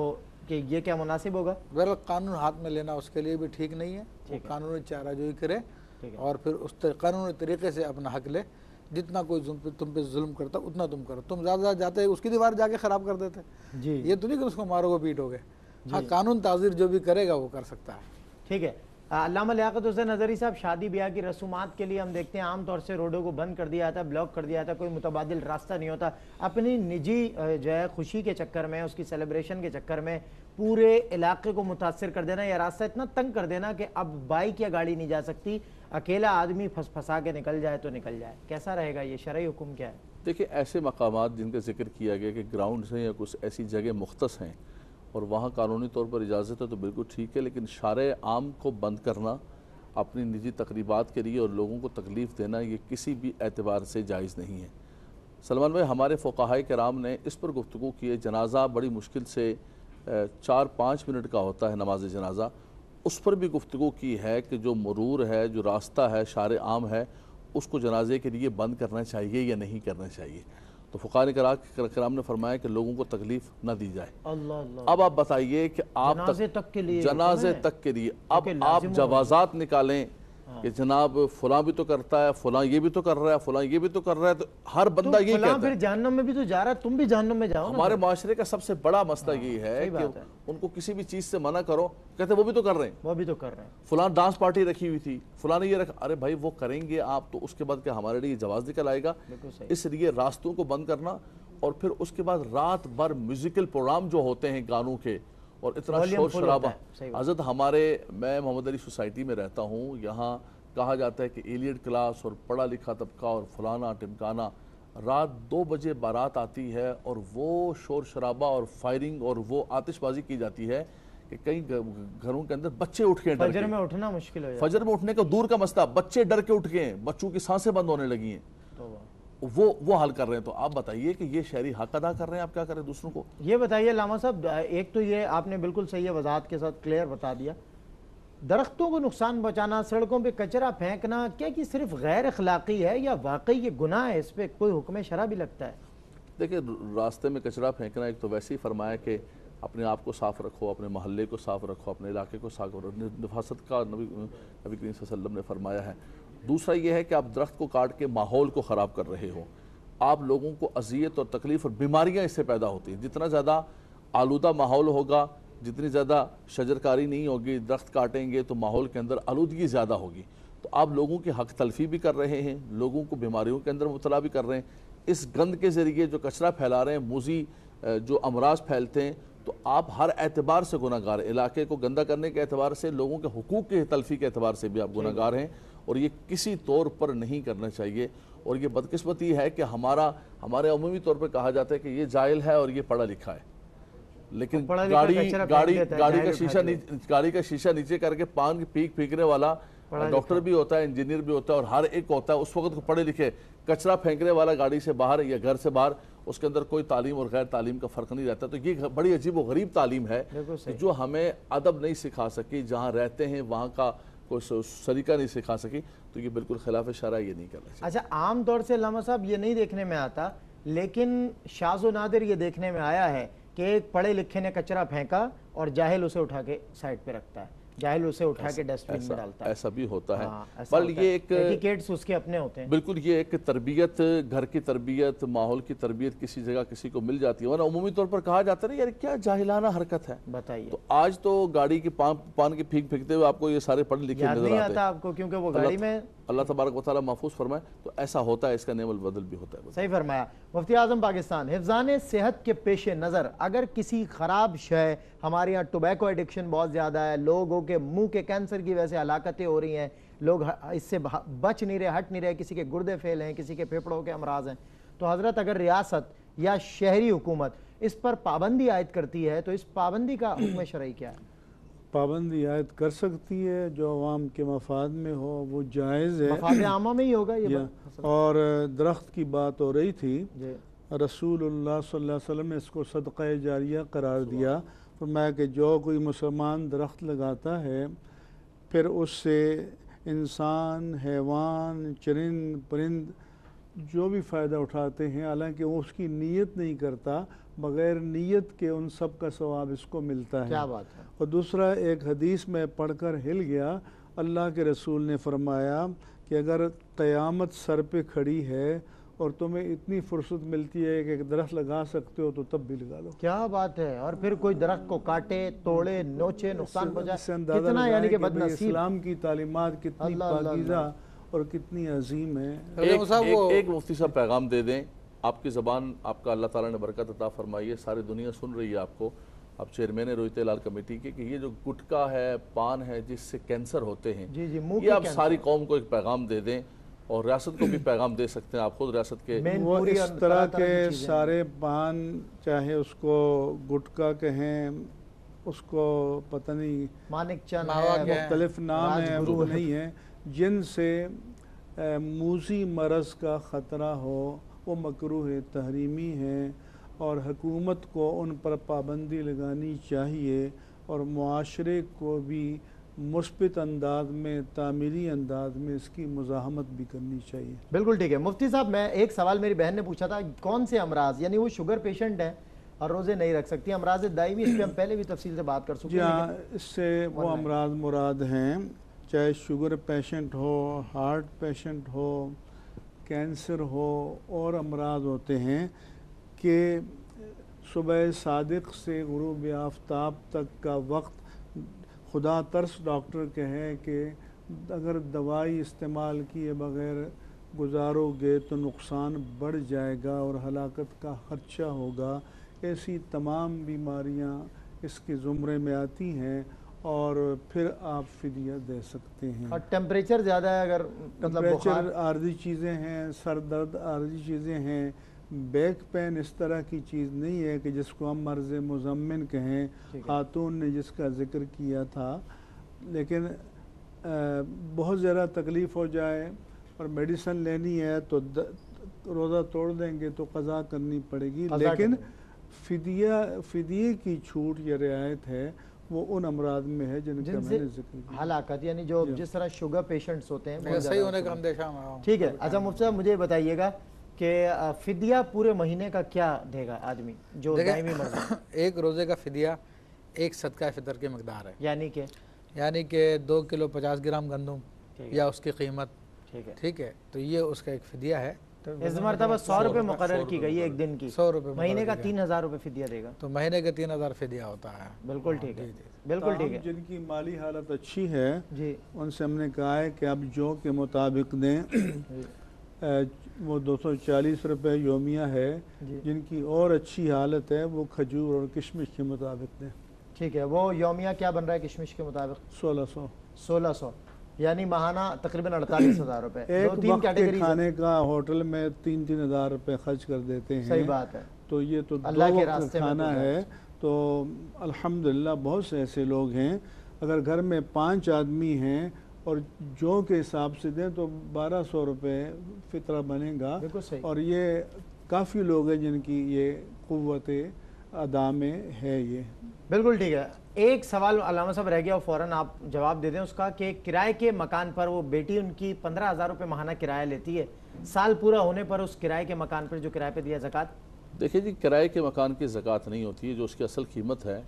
कि ये क्या मुनासिब होगा? बहरहाल कानून हाथ में लेना उसके लिए भी ठीक नहीं है, वो कानूनी चाराजोई करे और फिर उस कानूनी तरीके से अपना हक ले। जितना कोई तुम पे जुल्म करता उतना तुम करो। तुम ज़्यादा जाते उसकी दीवार जाके ख़राब कर देते जी, ये तो नहीं कि उसको मारोगे पीटोगे। हाँ, कानून ताज़ीर जो भी करेगा वो कर सकता है। ठीक है। अल्लामा लियाकत हुसैन नज़री साहब, शादी ब्याह की रसूमात के लिए हम देखते हैं आमतौर से रोडों को बंद कर दिया जाता है, ब्लॉक कर दिया जाता है, कोई मुतबादिल रास्ता नहीं होता। अपनी निजी जो है खुशी के चक्कर में, उसकी सेलिब्रेशन के चक्कर में पूरे इलाके को मुतासर कर देना या रास्ता इतना तंग कर देना कि अब बाइक या गाड़ी नहीं जा सकती, अकेला आदमी फंसा के निकल जाए तो निकल जाए, कैसा रहेगा ये? शरई हुक्म क्या है? देखिए, ऐसे मकामात जिनका जिक्र किया गया कि ग्राउंड्स हैं या कुछ ऐसी जगह मुख्तस हैं और वहाँ कानूनी तौर पर इजाज़त है तो बिल्कुल ठीक है, लेकिन शारे आम को बंद करना अपनी निजी तकरीबात के लिए और लोगों को तकलीफ़ देना ये किसी भी एतबार से जायज़ नहीं है। सलमान भाई, हमारे फ़ुक़हाए किराम ने इस पर गुफ्तगू की है, जनाजा बड़ी मुश्किल से 4-5 मिनट का होता है नमाज जनाजा, उस पर भी गुफ्तगू की है कि जो मरूर है, जो रास्ता है, शारे आम है, उसको जनाजे के लिए बंद करना चाहिए या नहीं करना चाहिए। तो फ़ुक़हाए किराम ने फरमाया कि लोगों को तकलीफ़ न दी जाए। अब आप बताइए कि आप जनाजे तक के लिए अब आप जवाज़ात निकालें कि जनाब फलां भी तो करता है, फलां ये भी तो कर रहा है, फलां ये भी तो कर रहा है, तो हर बंदा यही कहता है फिर जहन्नम में भी तो जा रहा है, तुम भी जहन्नम में जाओ। हमारे माशरे का सबसे बड़ा मसला यही है कि उनको किसी भी चीज से मना करो, कहते वो भी तो कर रहे हैं, वो भी तो कर रहे हैं, फलां डांस पार्टी रखी हुई थी, फलां ने ये रखा। अरे भाई वो करेंगे आप तो उसके बाद क्या हमारे लिए जवाब निकल आएगा? इसलिए रास्तों को बंद करना, और फिर उसके बाद रात भर म्यूजिकल प्रोग्राम जो होते हैं गानों के, और इतना शोर शराबा। हजरत हमारे, मैं मोहम्मद अली सोसाइटी में रहता हूँ, यहाँ कहा जाता है कि एलियट क्लास और पढ़ा लिखा तबका और फलाना टिमकाना, रात 2 बजे बारात आती है और वो शोर शराबा और फायरिंग और वो आतिशबाजी की जाती है कि कई घरों के अंदर बच्चे उठ के, फजर में उठना मुश्किल हो जाता है। फजर में उठने का दूर का मसला, बच्चे डर के उठ गए हैं, बच्चों की सांसें बंद होने लगी हैं, वो हाल कर रहे हैं। तो आप बताइए कि ये शहरी हक अदा कर रहे हैं, आप क्या करें दूसरों को? ये बताइए लामा साहब, एक तो ये आपने बिल्कुल सही है, वजाहत के साथ क्लियर बता दिया, दरख्तों को नुकसान पहुंचाना, सड़कों पे कचरा फेंकना, क्या कि सिर्फ गैर अखलाकी है या वाकई ये गुनाह है, इस पर कोई हुक्म शरा भी लगता है? देखिए, रास्ते में कचरा फेंकना एक तो वैसे ही फरमाया कि अपने आप को साफ़ रखो, अपने मोहल्ले को साफ़ रखो, अपने इलाके को साफ़ रखो, नफासत का नबी करीम सल्लल्लाहु अलैहि वसल्लम ने फरमाया है। दूसरा ये है कि आप दरख्त को काट के माहौल को ख़राब कर रहे हो, आप लोगों को अजियत और तकलीफ़ और बीमारियाँ इससे पैदा होती हैं। जितना ज़्यादा आलूदा माहौल होगा, जितनी ज़्यादा शजरकारी नहीं होगी, दरख्त काटेंगे तो माहौल के अंदर आलूदगी ज़्यादा होगी। तो आप लोगों की हक तलफी भी कर रहे हैं, लोगों को बीमारियों के अंदर मुबतला भी कर रहे हैं। इस गंद के ज़रिए जो कचरा फैला रहे हैं, मूजी जो अमराज फैलते हैं, तो आप हर एतबार से गुनहगार हैं। इलाके को गंदा करने के एतबार से, लोगों के हुकूक के तलफी के एतबार से भी आप गुनहगार हैं, और ये किसी तौर पर नहीं करना चाहिए। और ये बदकिस्मती है कि हमारे अमूमी तौर पर कहा जाता है कि ये जाहिल है और ये पढ़ा लिखा है, लेकिन गाड़ी का शीशा नीचे करके पान की पीक फेंकने वाला डॉक्टर भी होता है, इंजीनियर भी होता है, और हर एक होता है उस वक्त को पढ़े लिखे। कचरा फेंकने वाला गाड़ी से बाहर या घर से बाहर, उसके अंदर कोई तालीम और गैर तालीम का फ़र्क नहीं रहता। तो ये बड़ी अजीब व गरीब तालीम है जो हमें अदब नहीं सिखा सकी, जहाँ रहते हैं वहाँ का कोई सलीका नहीं सिखा सकी। तो ये बिल्कुल खिलाफ शरा, ये नहीं करना चाहिए। अच्छा, आम तौर से लामा साहब ये नहीं देखने में आता, लेकिन शाज़ो नादिर ये देखने में आया है कि एक पढ़े लिखे ने कचरा फेंका और जाहिल उसे उठा के साइड पे रखता है, जाहिल उसे उठा के डस्टबिन में डालता है। ऐसा भी होता है। बल ये एक एटिकेट्स उसके अपने होते हैं। बिल्कुल, ये एक तरबियत, घर की तरबियत, माहौल की तरबियत किसी जगह किसी को मिल जाती है, वरना उमूमी तौर पर कहा जाता है ना यार क्या जाहिलाना हरकत है। बताइए, तो आज तो गाड़ी की पान की फीक फेंकते हुए आपको ये सारे पढ़े लिखे नजर आते हैं आपको, क्योंकि वो गाड़ी में अल्लाह तबारक व तआला महफूज फरमाए। तो ऐसा होता है, इसका नेमल बदल भी होता है। सही फरमाया। मुफ्ती आजम पाकिस्तान, हिफ्ज़ान सेहत के पेश नज़र अगर किसी ख़राब शय, हमारे यहाँ टोबैको एडिक्शन बहुत ज़्यादा है, लोगों के मुंह के कैंसर की वजह से हलाकतें हो रही हैं, लोग इससे बच नहीं रहे, हट नहीं रहे, किसी के गुर्दे फेल हैं, किसी के फेफड़ों के अमराज हैं, तो हज़रत अगर रियासत या शहरी हुकूमत इस पर पाबंदी आयद करती है तो इस पाबंदी का हुक्म शरई क्या है? पाबंदी आयद कर सकती है, जो अवाम के मफाद में हो वो जायज़ है, मफाद आमा में ही होगा ये। और दरख्त की बात हो रही थी, रसूलुल्लाह सल्लल्लाहु अलैहि वसल्लम ने इसको सदक़ा जारिया करार दिया। फरमाया कि जो कोई मुसलमान दरख्त लगाता है, फिर उससे इंसान, हैवान, चरिंद परिंद जो भी फ़ायदा उठाते हैं, हालांकि वो उसकी नीयत नहीं करता, बग़ैर नीयत के उन सब का सवाब इसको मिलता है। क्या बात है। और दूसरा, एक हदीस में पढ़कर हिल गया, अल्लाह के रसूल ने फरमाया कि अगर क़यामत सर पे खड़ी है और तुम्हें इतनी फुर्सत मिलती है कि एक दरख्त लगा सकते हो तो तब भी लगा लो। क्या बात है। और फिर कोई दरख्त को काटे, तोड़े, नोचे, नुकसान पहुंचाए, कितना यानी कि बदनसीब। इस्लाम की तालीमात कितनी पाकीज़ा और कितनी अजीम है। एक मुफ्ती साहब पैगाम दे दें, आपकी ज़बान, आपका अल्लाह ताला ने बरकत अता फरमाई है, सारी दुनिया सुन रही है आपको, आप चेयरमैन रोहित लाल कमेटी के, कि ये जो गुटखा है, पान है, जिससे कैंसर होते हैं, ये आप सारी कौम को एक पैगाम दे दें, और रियासत को भी पैगाम दे सकते हैं। आप खुद रियासत के वो इस तरह के सारे पान, चाहे उसको गुटखा कहें, उसको पता नहीं मानिक चंद मुख्तलिफ नाम है, वो नहीं है, जिनसे मूजी मरज़ का ख़तरा हो, वो मकरूह तहरीमी है, और हुकूमत को उन पर पाबंदी लगानी चाहिए, और मुआशरे को भी मुस्बित अंदाज में, तामीली अंदाज में इसकी मुज़ाहमत भी करनी चाहिए। बिल्कुल ठीक है। मुफ्ती साहब, मैं एक सवाल मेरी बहन ने पूछा था, कौन से अमराज, यानी वो शुगर पेशेंट है और रोज़े नहीं रख सकती, अमराज दायमी, इस पर हम पहले भी तफसील से बात कर चुके हैं। इससे वो अमराज मुराद हैं चाहे शुगर पेशेंट हो, हार्ट पेशेंट हो, कैंसर हो और अमराज होते हैं कि सुबह सादिक से गुरूब आफ्ताब तक का वक्त खुदा तरस डॉक्टर कहे कि अगर दवाई इस्तेमाल किए बग़ैर गुजारोगे तो नुकसान बढ़ जाएगा और हलाकत का खर्चा होगा। ऐसी तमाम बीमारियां इसके ज़ुमरे में आती हैं और फिर आप फिदिया दे सकते हैं। और टेम्परेचर ज़्यादा है, अगर टेम्परेचर आर्जी चीज़ें हैं, सर दर्द आर्जी चीज़ें हैं, बैक पेन इस तरह की चीज़ नहीं है कि जिसको हम मर्ज़ मुज़म्मिन कहें, खातून ने जिसका ज़िक्र किया था। लेकिन बहुत ज़्यादा तकलीफ़ हो जाए और मेडिसिन लेनी है तो रोज़ा तोड़ देंगे तो क़ज़ा करनी पड़ेगी। लेकिन फ़िदिये की छूट या रियायत है वो उन अमराज में है जिनका मैंने जिक्र किया। हलाकत यानी जो जिस तरह शुगर पेशेंट्स होते हैं सही होने का अंदेशा में। ठीक है। अच्छा मुफ्ती साहब मुझे बताइएगा कि फ़िदिया पूरे महीने का क्या देगा आदमी जो दायमी मर्ज़? एक रोज़े का फ़िदिया एक सदका फ़ितर की मकदार है, यानी कि 2 किलो 50 ग्राम गंदम या उसकी कीमत। ठीक है, तो ये उसका एक फ़िदिया है। तो इस मरतबा 100 रुपये मुकर्रर की गई है एक दिन की, 100 रुपये, महीने का 3000 रुपये फ़िदिया देगा। तो महीने का 3000 फ़िदिया होता है। बिल्कुल ठीक है, बिल्कुल ठीक है। जिनकी माली हालत अच्छी है जी उनसे हमने कहा है कि अब जो के मुताबिक दें वो 240 रुपये योमिया है। जिनकी और अच्छी हालत है वो खजूर और किशमिश के मुताबिक दें। ठीक है, वो योमिया क्या बन रहा है किशमिश के मुताबिक? 1600 यानी माहाना तकरीबन 48,000 रुपये। एक वक्त के खाने का होटल में 3-3 हज़ार रुपये खर्च कर देते हैं। सही बात है। तो ये तो अल्लाह के रास्ते खाना है। तो अल्हम्दुलिल्लाह बहुत से ऐसे लोग हैं, अगर घर में 5 आदमी हैं और जो के हिसाब से दें तो 1200 रुपये फ़ितरा बनेगा। और ये काफ़ी लोग हैं जिनकी ये क़ुव्वत अदा में है। ये बिल्कुल ठीक है। एक सवाल अल्लामा साहब रह गया और फ़ौरन आप जवाब दे दें उसका कि किराए के मकान पर वो बेटी उनकी 15,000 रुपये माहाना किराया लेती है, साल पूरा होने पर उस किराए के मकान पर जो किराए पे दिया ज़कात? देखिए जी, किराए के मकान की ज़कात नहीं होती है। जो उसकी असल कीमत है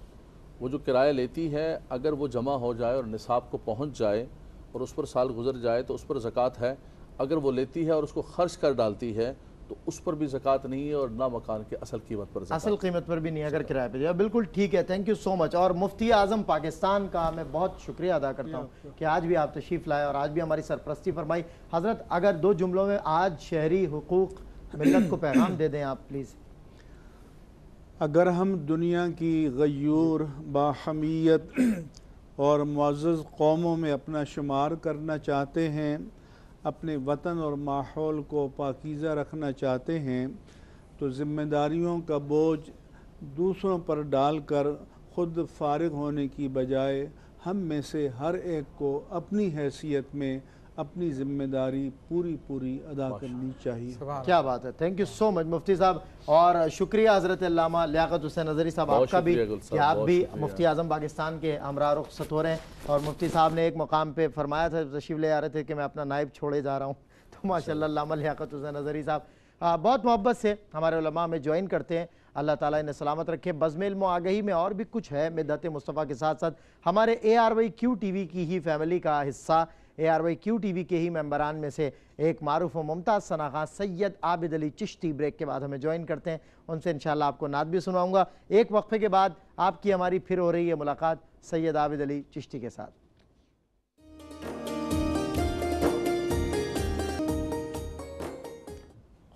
वो जो किराया लेती है, अगर वो जमा हो जाए और निसाब को पहुँच जाए और उस पर साल गुजर जाए तो उस पर ज़कात है। अगर वो लेती है और उसको खर्च कर डालती है तो उस पर भी ज़कात नहीं है और ना मकान के असल कीमत पर, असल कीमत पर भी नहीं अगर किराए पे दिया। बिल्कुल ठीक है, थैंक यू सो मच। और मुफ्ती आज़म पाकिस्तान का मैं बहुत शुक्रिया अदा करता हूँ कि आज भी आप तशरीफ़ लाए और आज भी हमारी सरपरस्ती फरमाई। हज़रत अगर 2 जुमलों में आज शहरी हुकूक मिल्लत को पैगाम दे दें आप प्लीज़। अगर हम दुनिया की गयूर बाहमियत और मुअज़्ज़ज़ कौमों में अपना शुमार करना चाहते हैं, अपने वतन और माहौल को पाकीज़ा रखना चाहते हैं, तो ज़िम्मेदारियों का बोझ दूसरों पर डालकर ख़ुद फारिग होने की बजाय हम में से हर एक को अपनी हैसियत में अपनी ज़िम्मेदारी पूरी अदा करनी चाहिए। क्या बात है, थैंक यू सो मच मुफ्ती साहब। और शुक्रिया हज़रत अल्लामा लियाकत हुसैन नज़री साहब आपका भी कि आप भी मुफ्ती आज़म पाकिस्तान के हमरा रुख़्सत हो रहे हैं। और मुफ्ती साहब ने एक मकाम पे फरमाया था, तशरीफ़ ले आ रहे थे कि मैं अपना नाइब छोड़े जा रहा हूँ, तो माशाअल्लाह अल्लामा लियाकत हुसैन नज़री साहब बहुत मोहब्बत से हमारे उलमा में ज्वाइन करते हैं। अल्लाह ताला इन्हें सलामत रखे। बज़्म इल्म व आगही में और भी कुछ है। मिदत मुस्तफ़ा के साथ साथ हमारे ARYQ TV की ही फैमिली का हिस्सा, ARYQ TV के ही मेंबरान में से एक मारूफ व मुमताज़ सनाख़ा सैयद आबिद अली चिश्ती ब्रेक के बाद हमें ज्वाइन करते हैं। उनसे इंशाअल्लाह आपको नात भी सुनाऊँगा। एक वक्फे के बाद आपकी हमारी फिर हो रही है मुलाकात सैयद आबिद अली चिश्ती के साथ।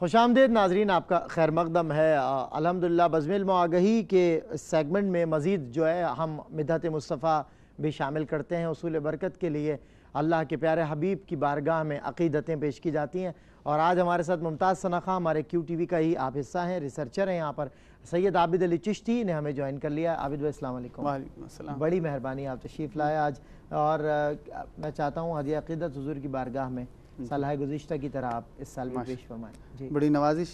खुशामदीद नाजरीन, आपका खैर मकदम है। अल्हम्दुलिल्लाह बज़्म इल्म व आगही के सेगमेंट में मज़ीद जो है हम मिदत मुस्तफ़ा भी शामिल करते हैं। उसूल बरकत के लिए अल्लाह के प्यारे हबीब की बारगाह में अक़ीदतें पेश की जाती हैं। और आज हमारे साथ मुमताज़ सनाख़ा हमारे QTV का ही आप हिस्सा हैं, रिसर्चर हैं यहाँ पर, सैयद आबिद अली चिश्ती ने हमें ज्वाइन कर लिया। आबिद भाई अस्सलाम वालेकुम। वालेकुम अस्सलाम। बड़ी मेहरबानी, आप तशरीफ़ लाए आज। और मैं चाहता हूँ हदिया अक़ीदत हुज़ूर की बारगाह में सलाह गुज़िश्ता की तरह आप इस साल भी पेश फरमाएँ। जी, बड़ी नवाजिश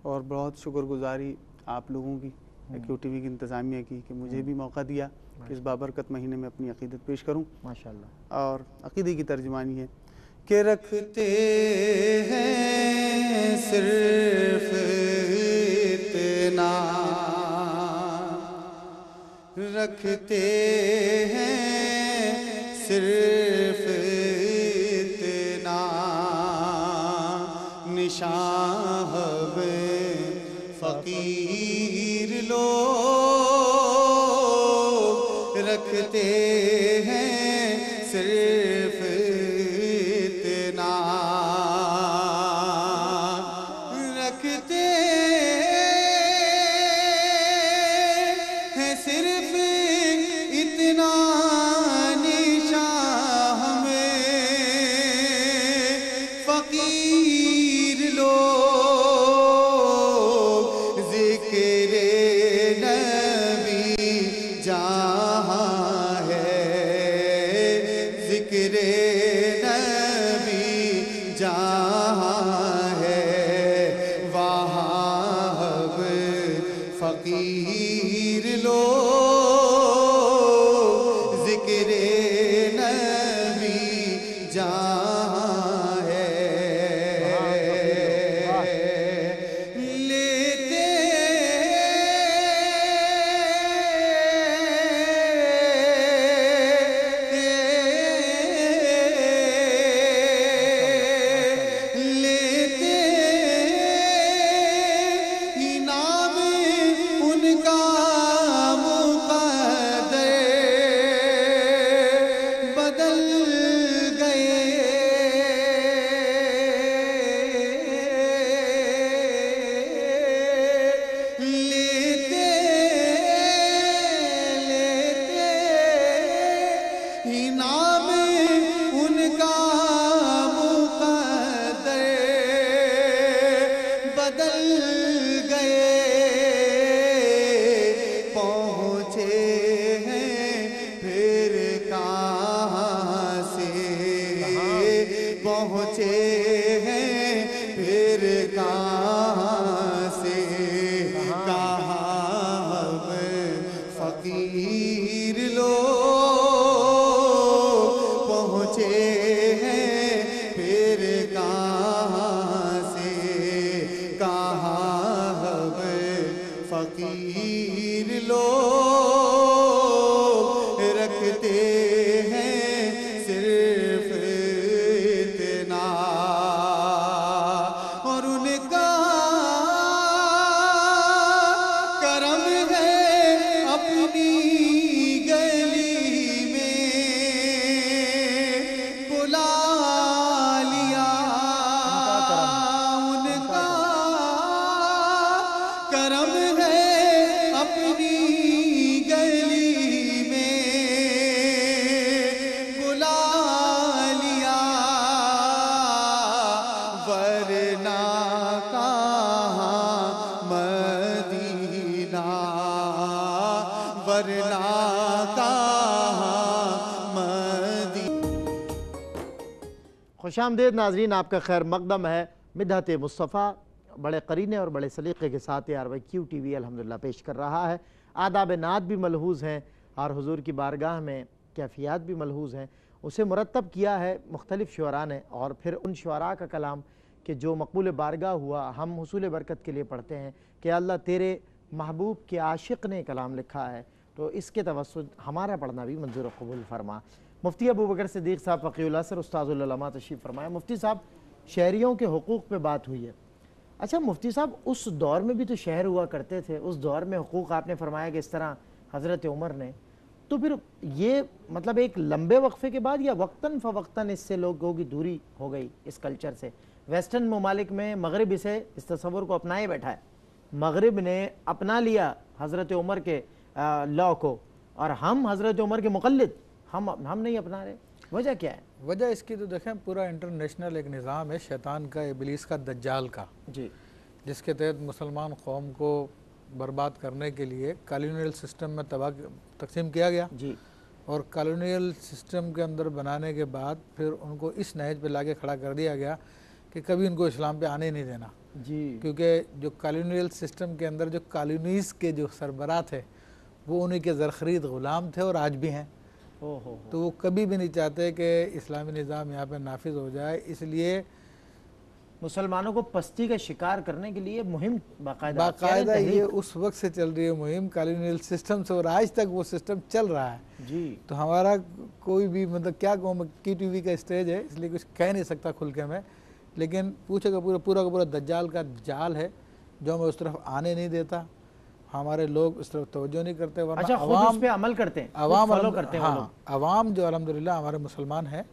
और बहुत शुक्रगुजारी आप लोगों की, QTV की इंतज़ामिया की, कि मुझे भी मौका दिया कि इस बाबरकत महीने में अपनी अक़ीदत पेश करूँ। माशाअल्लाह। और अक़ीदे की तर्जुमानी है कि रखते हैं सिर्फ इतना, रखते हैं सिर्फ सिर्फ इतना रखते हैं, सिर्फ इतना निशान हमें फकीर लोग, जिक्र नबी जहाँ है, जिक्र नबी जहाँ है, वहाँ हम फकीर लोग, जिक्र नबी जहाँ है। लेते लेते इनाम उनका मुक़द्दर बदल गए, लेते लेते इनाम उनका मुक़द्दर बदल गए, पहुँचे हैं फिर कहाँ से, पहुँचे हैं फिर कहाँ से, कहाँ हम फकीर लोग, पहुँचे हैं फिर कहाँ से, कहाँ हम फकीर लोग, रखते हैं सिर्फ इतना, और उनका करम है अपनी गली में बुला लिया, उनका करम है अपनी गली में बुला लिया, वरना कहाँ मदीना, वरना कहाँ मदीना। खुशामदीद नाजरीन, आपका खैर मकदम है। मिदहत मुस्तफ़ा बड़े करीने और बड़े सलीक़े के साथ RYQ TV अल्हम्दुलिल्लाह पेश कर रहा है। आदाब नात भी मलहूज़ हैं और हुजूर की बारगाह में कैफियत भी मलहूज़ हैं। उसे मुरतब किया है मुख्तलिफ़ शुअरा ने, और फिर उन शुअरा का कलाम कि जो मक़बूल बारगाह हुआ, हम हुसूल बरकत के लिए पढ़ते हैं कि अल्लाह तेरे महबूब के आशिक़ ने कलाम लिखा है, तो इसके तवस्सुत हमारा पढ़ना भी मंजूर व कबूल फरमा। मुफ्ती अबू बकर सिद्दीक़ साहब फ़क़ीहुल असर उस्ताज़ुल उलमा तशरीफ़ फरमाया। मुफ्ती साहब, शहरियों के हुकूक़ पे बात हुई है। अच्छा मुफ्ती साहब, उस दौर में भी तो शहर हुआ करते थे, उस दौर में हुकूक़ आपने फरमाया कि इस तरह हज़रत उमर ने, तो फिर ये मतलब एक लंबे वक्फ़े के बाद या वक्तन फ़वक्तन इससे लोगों की दूरी हो गई इस कल्चर से? वेस्टर्न ममालिक में मगरिब इस तस्वुर को अपनाए बैठा है, मगरिब ने अपना लिया हज़रत उमर के लॉ को, और हम हज़रत उमर के मुक़ल्लिद हम नहीं अपना रहे। वजह क्या है? वजह इसकी तो देखें, पूरा इंटरनेशनल एक निज़ाम है शैतान का, इबलीस का, दज्जाल का जी, जिसके तहत मुसलमान कौम को बर्बाद करने के लिए कॉलोनियल सिस्टम में तकसीम किया गया जी, और कॉलोनियल सिस्टम के अंदर बनाने के बाद फिर उनको इस नहज पे लाके खड़ा कर दिया गया कि कभी उनको इस्लाम पे आने नहीं देना जी, क्योंकि जो कॉलोनियल सिस्टम के अंदर जो कॉलोनीज़ के जो सरबराह थे वो उन्हीं के ज़रख़रीद ग़ुलाम थे और आज भी हैं। तो वो कभी भी नहीं चाहते कि इस्लामी निज़ाम यहाँ पे नाफिज हो जाए, इसलिए मुसलमानों को पस्ती का शिकार करने के लिए मुहिम बाकायदा ये उस वक्त से चल रही है मुहिम कॉलोनियल सिस्टम से, और आज तक वो सिस्टम चल रहा है जी। तो हमारा कोई भी मतलब क्या कहूँ, QTV का स्टेज है इसलिए कुछ कह नहीं सकता खुल के मैं, लेकिन पूछेगा पूरा का पूरा दज्जाल का जाल है जो हमें उस तरफ आने नहीं देता, हमारे लोग इस तरफ तवज्जो नहीं करते, वरना अच्छा, खुद उस पे अमल करते हैं, अवाम फॉलो करते हैं। हाँ, अवाम जो अल्हम्दुलिल्लाह हमारे मुसलमान है,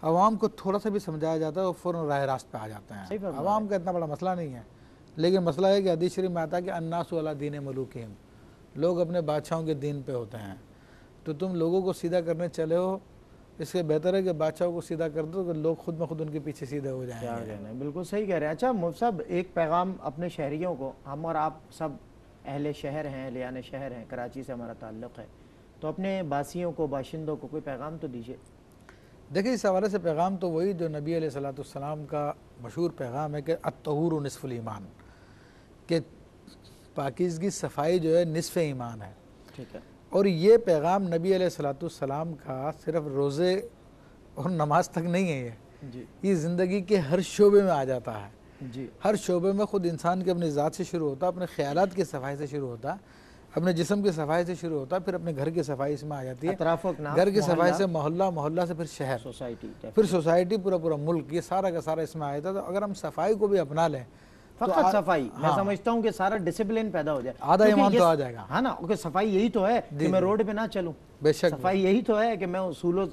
अवाम को थोड़ा सा भी समझाया जाता है वो फ़ौरन राह रास्त पे आ जाते हैं। अवाम का इतना बड़ा मसला नहीं है, लेकिन मसला है कि हदीस शरीफ में आता है कि अन्नासु अला दीन मलूकिहिम, लोग अपने बादशाहों के दीन पे होते हैं। तो तुम लोगों को सीधा करने चले हो, इससे बेहतर है कि बादशाहों को सीधा कर दो, कि लोग खुद ब खुद उनके पीछे सीधे हो जाएंगे। बिल्कुल सही कह रहे हैं। अच्छा मुफ्ती साहब, एक पैगाम अपने शहरियों को, हम और आप सब अहले शहर हैं, लियाने शहर हैं, कराची से हमारा ताल्लुक़ है, तो अपने बासियों को, बाशिंदों को कोई पैगाम तो दीजिए। देखिए, इस हवाले से पैगाम तो वही जो नबी अलैहिस्सलाम का मशहूर पैगाम है कि अत्तहूरु निस्फुल ईमान, कि पाकीज़गी सफ़ाई जो है निस्फ़ ईमान है। ठीक है। और ये पैगाम नबी अलैहिस्सलाम का सिर्फ रोज़े और नमाज तक नहीं है, ये ज़िंदगी के हर शोबे में आ जाता है जी। हर शोबे में खुद इंसान के अपनी ज़ात से शुरू होता है, अपने ख़यालात की सफाई से शुरू होता है, अपने जिस्म की सफाई से शुरू होता है, फिर अपने घर की सफाई इसमें आ जाती है, घर की सफाई से मोहल्ला, मोहल्ला से फिर शहर, सोसाइटी, फिर सोसाइटी, पूरा पूरा मुल्क, ये सारा का सारा इसमें आया था। तो अगर हम सफाई को भी अपना लें, फकत तो सफाई, मैं समझता हूँ कि सारा डिसिप्लिन पैदा हो जाए, आधा ईमान तो आ जाएगा। हाँ ना, क्योंकि सफाई यही तो है कि मैं रोड पे ना चलूँ, बेशक सफाई यही तो है कि मैं उसूलों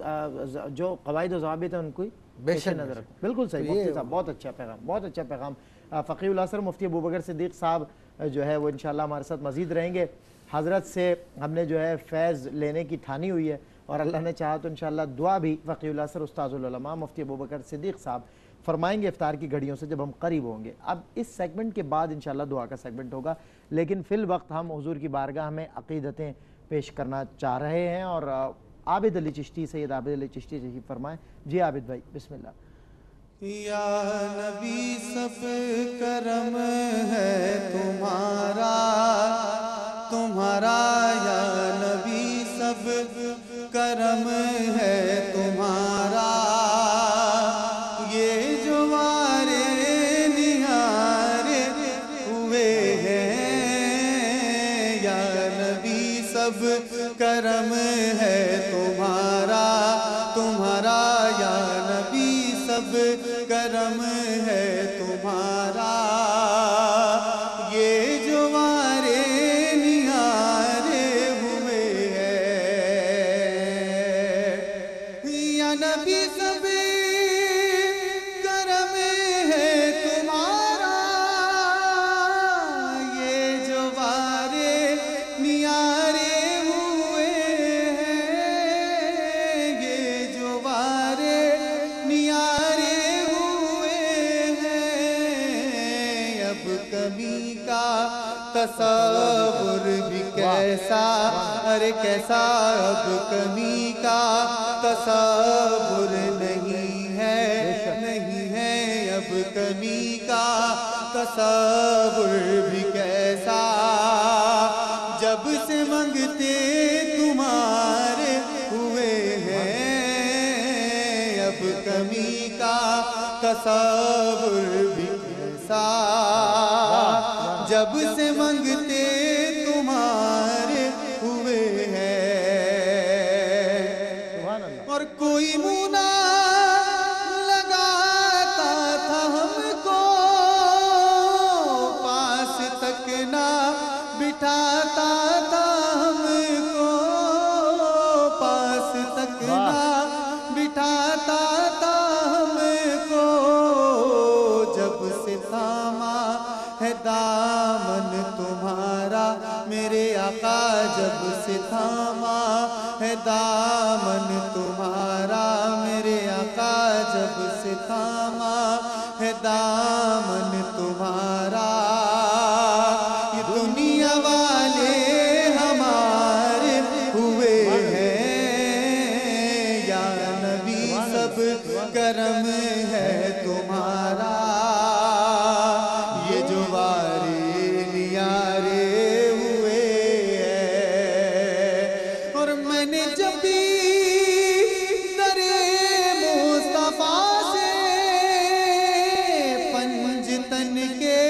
जो कवायद व ज़ाबित है उनको बेशक नजर रखूँ। बिल्कुल सही मुफ्ती साहब, बहुत अच्छा पैगाम, बहुत अच्छा पैगाम। फ़क़ीहुल असर मुफ्ती अबू बकर सिद्दीक़ साहब जो है वो इंशाअल्लाह हमारे साथ मज़ीद रहेंगे। हज़रत से हमने जो है फैज़ लेने की ठानी हुई है, और अल्लाह ने चाहा तो इंशाअल्लाह दुआ भी फ़क़ीहुल असर उस्ताज़ुल उलमा मुफ्ती अबू बकर सिद्दीक़ साहब फरमाएंगे इफ्तार की घड़ियों से जब हम करीब होंगे। अब इस सेगमेंट के बाद इंशाअल्लाह दुआ का सेगमेंट होगा, लेकिन फ़िल वक्त हम हुज़ूर की बारगाह में अक़ीदतें पेश करना चाह रहे हैं, और आबिद अली चिश्ती, सैयद आबिद अली चिश्ती तशरीफ़ फरमाएँ। जी आबिद भाई, बिस्मिल्लाह। या नबी सब करम है तुम्हारा, तुम्हारा या नबी सब करम है तुम्हारा, ये जो वारे निहारे हुए हैं, या नबी सब करम है तुम्हारा, तुम्हारा या नबी सब करम है तुम्हारा, ये जो वारे निहारे हुए हैं, या नबी सब करम है तुम्हारा, ये जो वारे निहारे हुए हैं, ये जो वारे निहारे कमी का तसव्वुर भी कैसा, अरे कैसा, अब कमी का तसव्वुर नहीं है, नहीं है, अब कमी का तसव्वुर भी कैसा, जब से मंगते तुम्हारे हुए हैं, अब कमी का तसव्वुर भी कैसा, जब से मंगते तुम्हारे हुए हैं, और कोई मुना लगाता था हमको, पास तक ना बिठाता था हमको, पास तक ना बिठाता था हमको, जब से थामा है दामन तुम्हारा मेरे आका, जब से थामा है दामन तुम्हारा मेरे आका, जब से थामा है दामन तुम्हारा, ये दुनिया वाले हमारे हुए हैं, या नबी सब करम है तुम्हारा, ये जो वारे नियारे हुए हैं, और मैंने जब भी दरे मुस्तफा से पंजतन के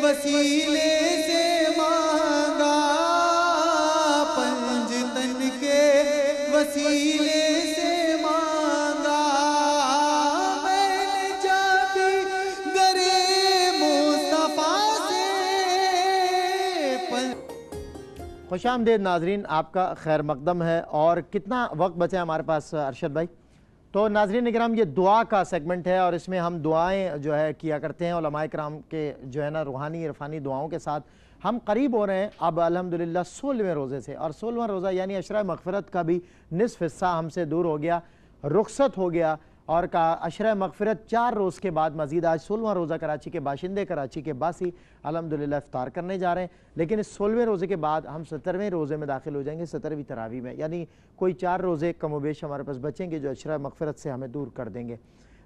वसीले से मांगा, पंजतन के वसीले से मांगा, मैंने जब भी दरे मुस्तफा से खुशामदीद नाजरीन, आपका खैर मकदम है। और कितना वक्त बचा है हमारे पास अरशद भाई? तो नाजरीन इकराम, ये दुआ का सेगमेंट है और इसमें हम दुआएं जो है किया करते हैं उलमाए किराम के जो है ना रूहानी इरफानी दुआओं के साथ। हम करीब हो रहे हैं अब अल्हम्दुलिल्लाह 16वें रोज़े से, और 16वां रोज़ा यानी अशरा मग़फ़िरत का भी निसफ़ हिस्सा हमसे दूर हो गया, रुखसत हो गया। और का अशरा मग़फ़िरत 4 रोज़ के बाद मज़ीद आज 16वां रोज़ा कराची के बाशिंदे, कराची के बासी अल्हम्दुलिल्लाह इफ्तार करने जा रहे हैं। लेकिन इस 16वें रोज़े के बाद हम 17वें रोज़े में दाखिल हो जाएंगे, 17वीं तरावी में, यानी कोई 4 रोज़े कमोबेश हमारे पास बचेंगे जो अशरा मग़फ़िरत से हमें दूर कर देंगे।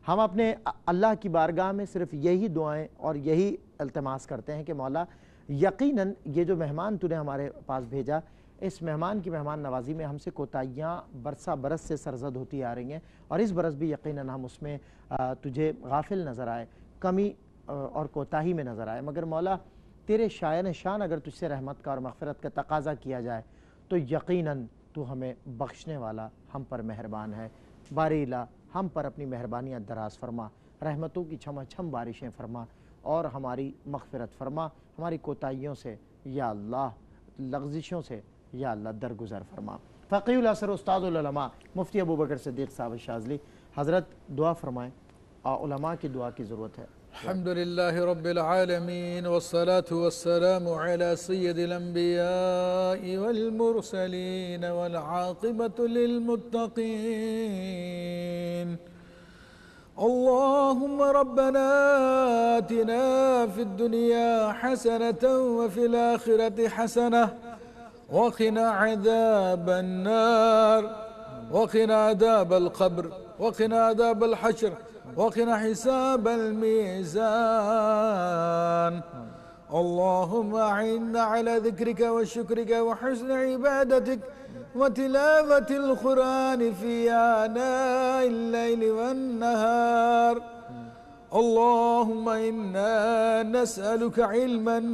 हम अपने अल्लाह की बारगाह में सिर्फ़ यही दुआएँ और यही इल्तिमास करते हैं कि मौला यकीनन ये जो मेहमान तूने हमारे पास भेजा, इस मेहमान की मेहमान नवाजी में हमसे कोताहियाँ बरसा बरस से सरजद होती आ रही हैं, और इस बरस भी यकीनन हम उसमें तुझे गाफिल नज़र आए, कमी और कोताही में नज़र आए। मगर मौला तेरे शायन शान अगर तुझसे रहमत का और मग़फ़िरत का तकाज़ा किया जाए तो यकीनन तू हमें बख्शने वाला, हम पर मेहरबान है। बारीला हम पर अपनी मेहरबानियाँ दराज फरमा, रहमतों की छमाछम बारिशें फरमा और हमारी मग़फ़िरत फरमा, हमारी कोताहियों से या अल्लाह, लग़ज़िशों से या अल्लाह दरगुज़र फरमा। फ़क़ीहुल असर उस्तादुल उलमा मुफ्ती अबू बकर सिद्दीक़ साहब शाज़ली, हज़रत दुआ फरमाएँ, उलमा की दुआ की ज़रूरत है। अल्हम्दुलिल्लाहि रब्बिल आलमीन वस्सलातु वस्सलामु अला सय्यिदिल अंबियाइ वल मुरसलीन वल आक़िबतु लिल मुत्तक़ीन। अल्लाहुम्मा रब्बना आतिना फिद दुनिया हसनतन व फिल आखिरति हसनह वक़िना अज़ाबन नार वक़िना अज़ाबल क़ब्र वक़िना अज़ाबल हश्र वक़िना हिसाबल मीज़ान। अल्लाहुम्मा अइन्ना अला ज़िक्रिका व शुक्रिका व हुस्नि इबादतिक व तिलावतिल क़ुरान फ़ी आनाइल लैलि वन नहार। अल्लाहुम्मा इन्ना नस्अलुका इल्मन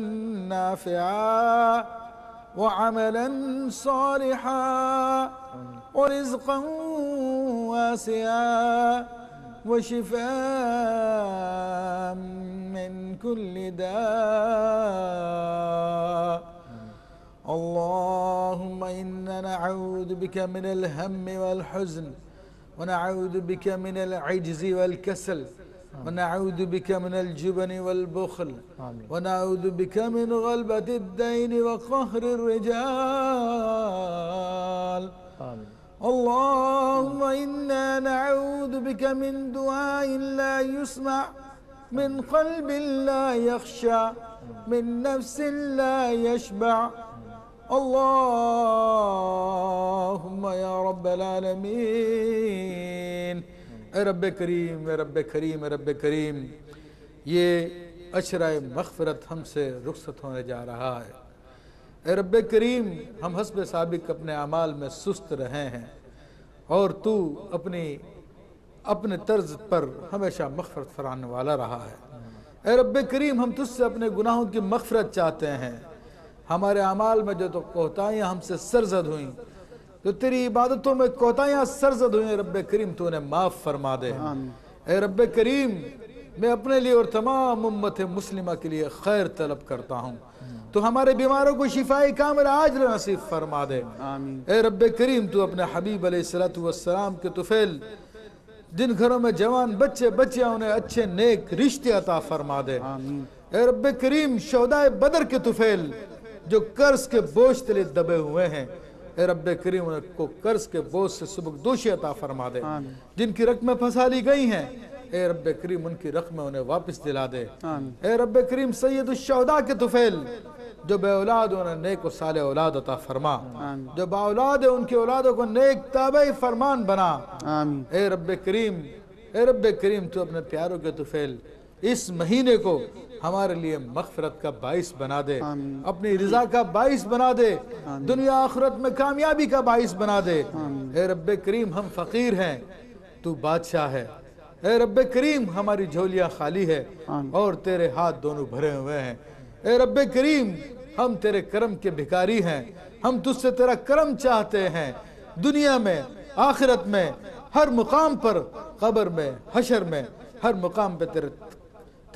नाफ़िअन व अमलन सालिहन व रिज़्क़न वासिअन व शिफ़ाअन मिन कुल्लि दाअ। अल्लाहुम्मा इन्ना नअऊज़ु बिका मिनल हम्मि वल हुज़्न व नअऊज़ु बिका मिनल अज्ज़ि वल कसल व नअऊज़ु बिका मिनल जुबनि वल बुख़्ल व नअऊज़ु बिका मिन ग़लबतिद दैन व क़हरिर रिजाल। अल्लाहुम्मा इन्ना नअऊज़ु बिका मिन दुआइन ला युस्मा मिन क़ल्बिन ला यख़शा मिन नफ्सिन ला यशबअ। अल्लाहुम्मा या रब्बल आलमीन। ए रब्ब करीम, ए रब्ब करीम, ए रब्ब करीम, ये अशराए मग़फ़िरत हमसे रुख़सत होने जा रहा है। ए रब्ब करीम, हम हस्ब साबिक़ अपने अमाल में सुस्त रहे हैं और तू अपने तर्ज पर हमेशा मग़फ़िरत फराने वाला रहा है। ए रब्ब करीम, हम तुझसे अपने गुनाहों की मग़फ़िरत चाहते हैं। हमारे अमाल में जो तो कोताहियाँ हमसे सरजद हुई, तो तेरी इबादतों में कोताहियाँ सरजद हुई, रब्बे करीम तू उन्हें माफ़ फरमा दे। ए रब्बे करीम, मैं अपने लिए और तमाम उम्मत मुस्लिमा के लिए खैर तलब करता हूँ। तो हमारे बीमारों को शिफाए कामिल आज नसीब फरमा दे। ए रब्बे करीम, तू अपने हबीब अलैहिस्सलातु वस्सलाम के तुफैल जिन घरों में जवान बच्चे बच्चियाँ, उन्हें अच्छे नेक रिश्ते अता फरमा दे। ए रब्बे करीम, शोहदाए बदर के तुफैल जो कर्ज के बोझ तले दबे हुए हैं, ए रब्बे करीम उनको कर्ज के बोझ से सुबकदोशी अता फरमा दे। जिनकी रकमें फंसा ली गई हैं, ए रब्बे करीम उनकी रकमें उन्हें वापस दिला दे। ए रब्बे करीम, सैयदुश शुहदा के तुफैल जो बे औलाद उन्हें नेक व साले औलाद अता फरमा, जो बा औलाद है उनकी औलादों को नेक ताबे फरमान बना। ए रब्बे करीम, ए रब्बे करीम, तू अपने प्यारों के तुफैल इस महीने को हमारे लिए मग़फ़िरत का बाइस बना दे, अपनी रिज़ा का बाइस बना दे, दुनिया आखिरत में कामयाबी का बाइस बना दे। ए रब्बे करीम, हम फ़कीर हैं, तू बादशाह है। ए रब्बे करीम, हमारी झोलियाँ खाली है और तेरे हाथ दोनों भरे हुए हैं। ए रब्बे करीम, हम तेरे करम के भिखारी हैं, हम तुझसे तेरा करम चाहते हैं। दुनिया में, आखिरत में, हर मुकाम पर, कब्र में, हशर में, हर मुकाम पे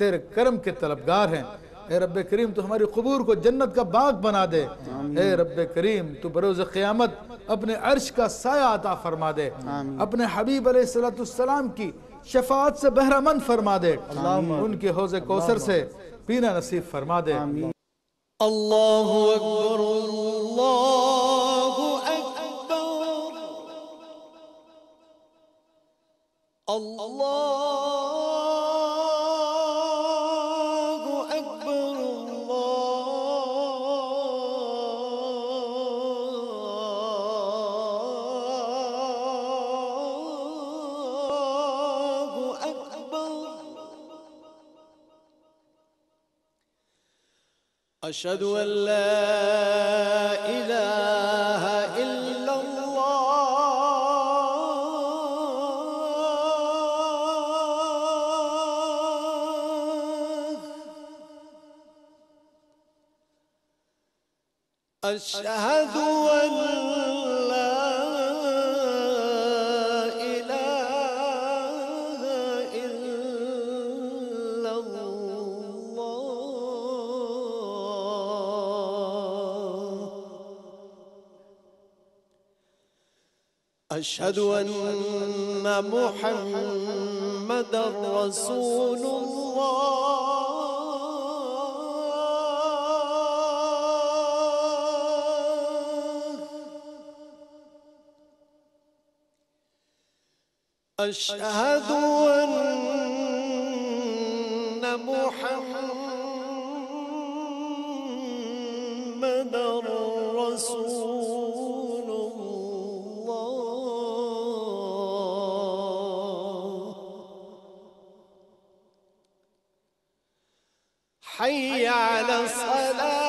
तेरे करम के तलबगार हैं। ए रब्बे करीम तू हमारी कबूर को जन्नत का बाग बना दे। ए रब्बे करीम तू बरोज़ क़यामत अपने अर्श का साया अता फरमा दे। अपने हबीब अलैहिस्सलाम की शफाअत से बहरामंद फरमा दे। उनके हौज़े कौसर से पीना नसीब फरमा दे। अल्लाहु अकबर, अल्लाहु अकबर, अल्लाहु अकबर, अल्लाहु अकबर। अशहदु अन ला इलाहा इल्लल्लाह, अशहदु अन ला इलाहा इल्लल्लाह, अशहदु अन्ना मुहम्मदर रसूलुल्लाह, अशहदु अन्ना मुहम्मदर रसूलुल्लाह, हय्य अला सलाह,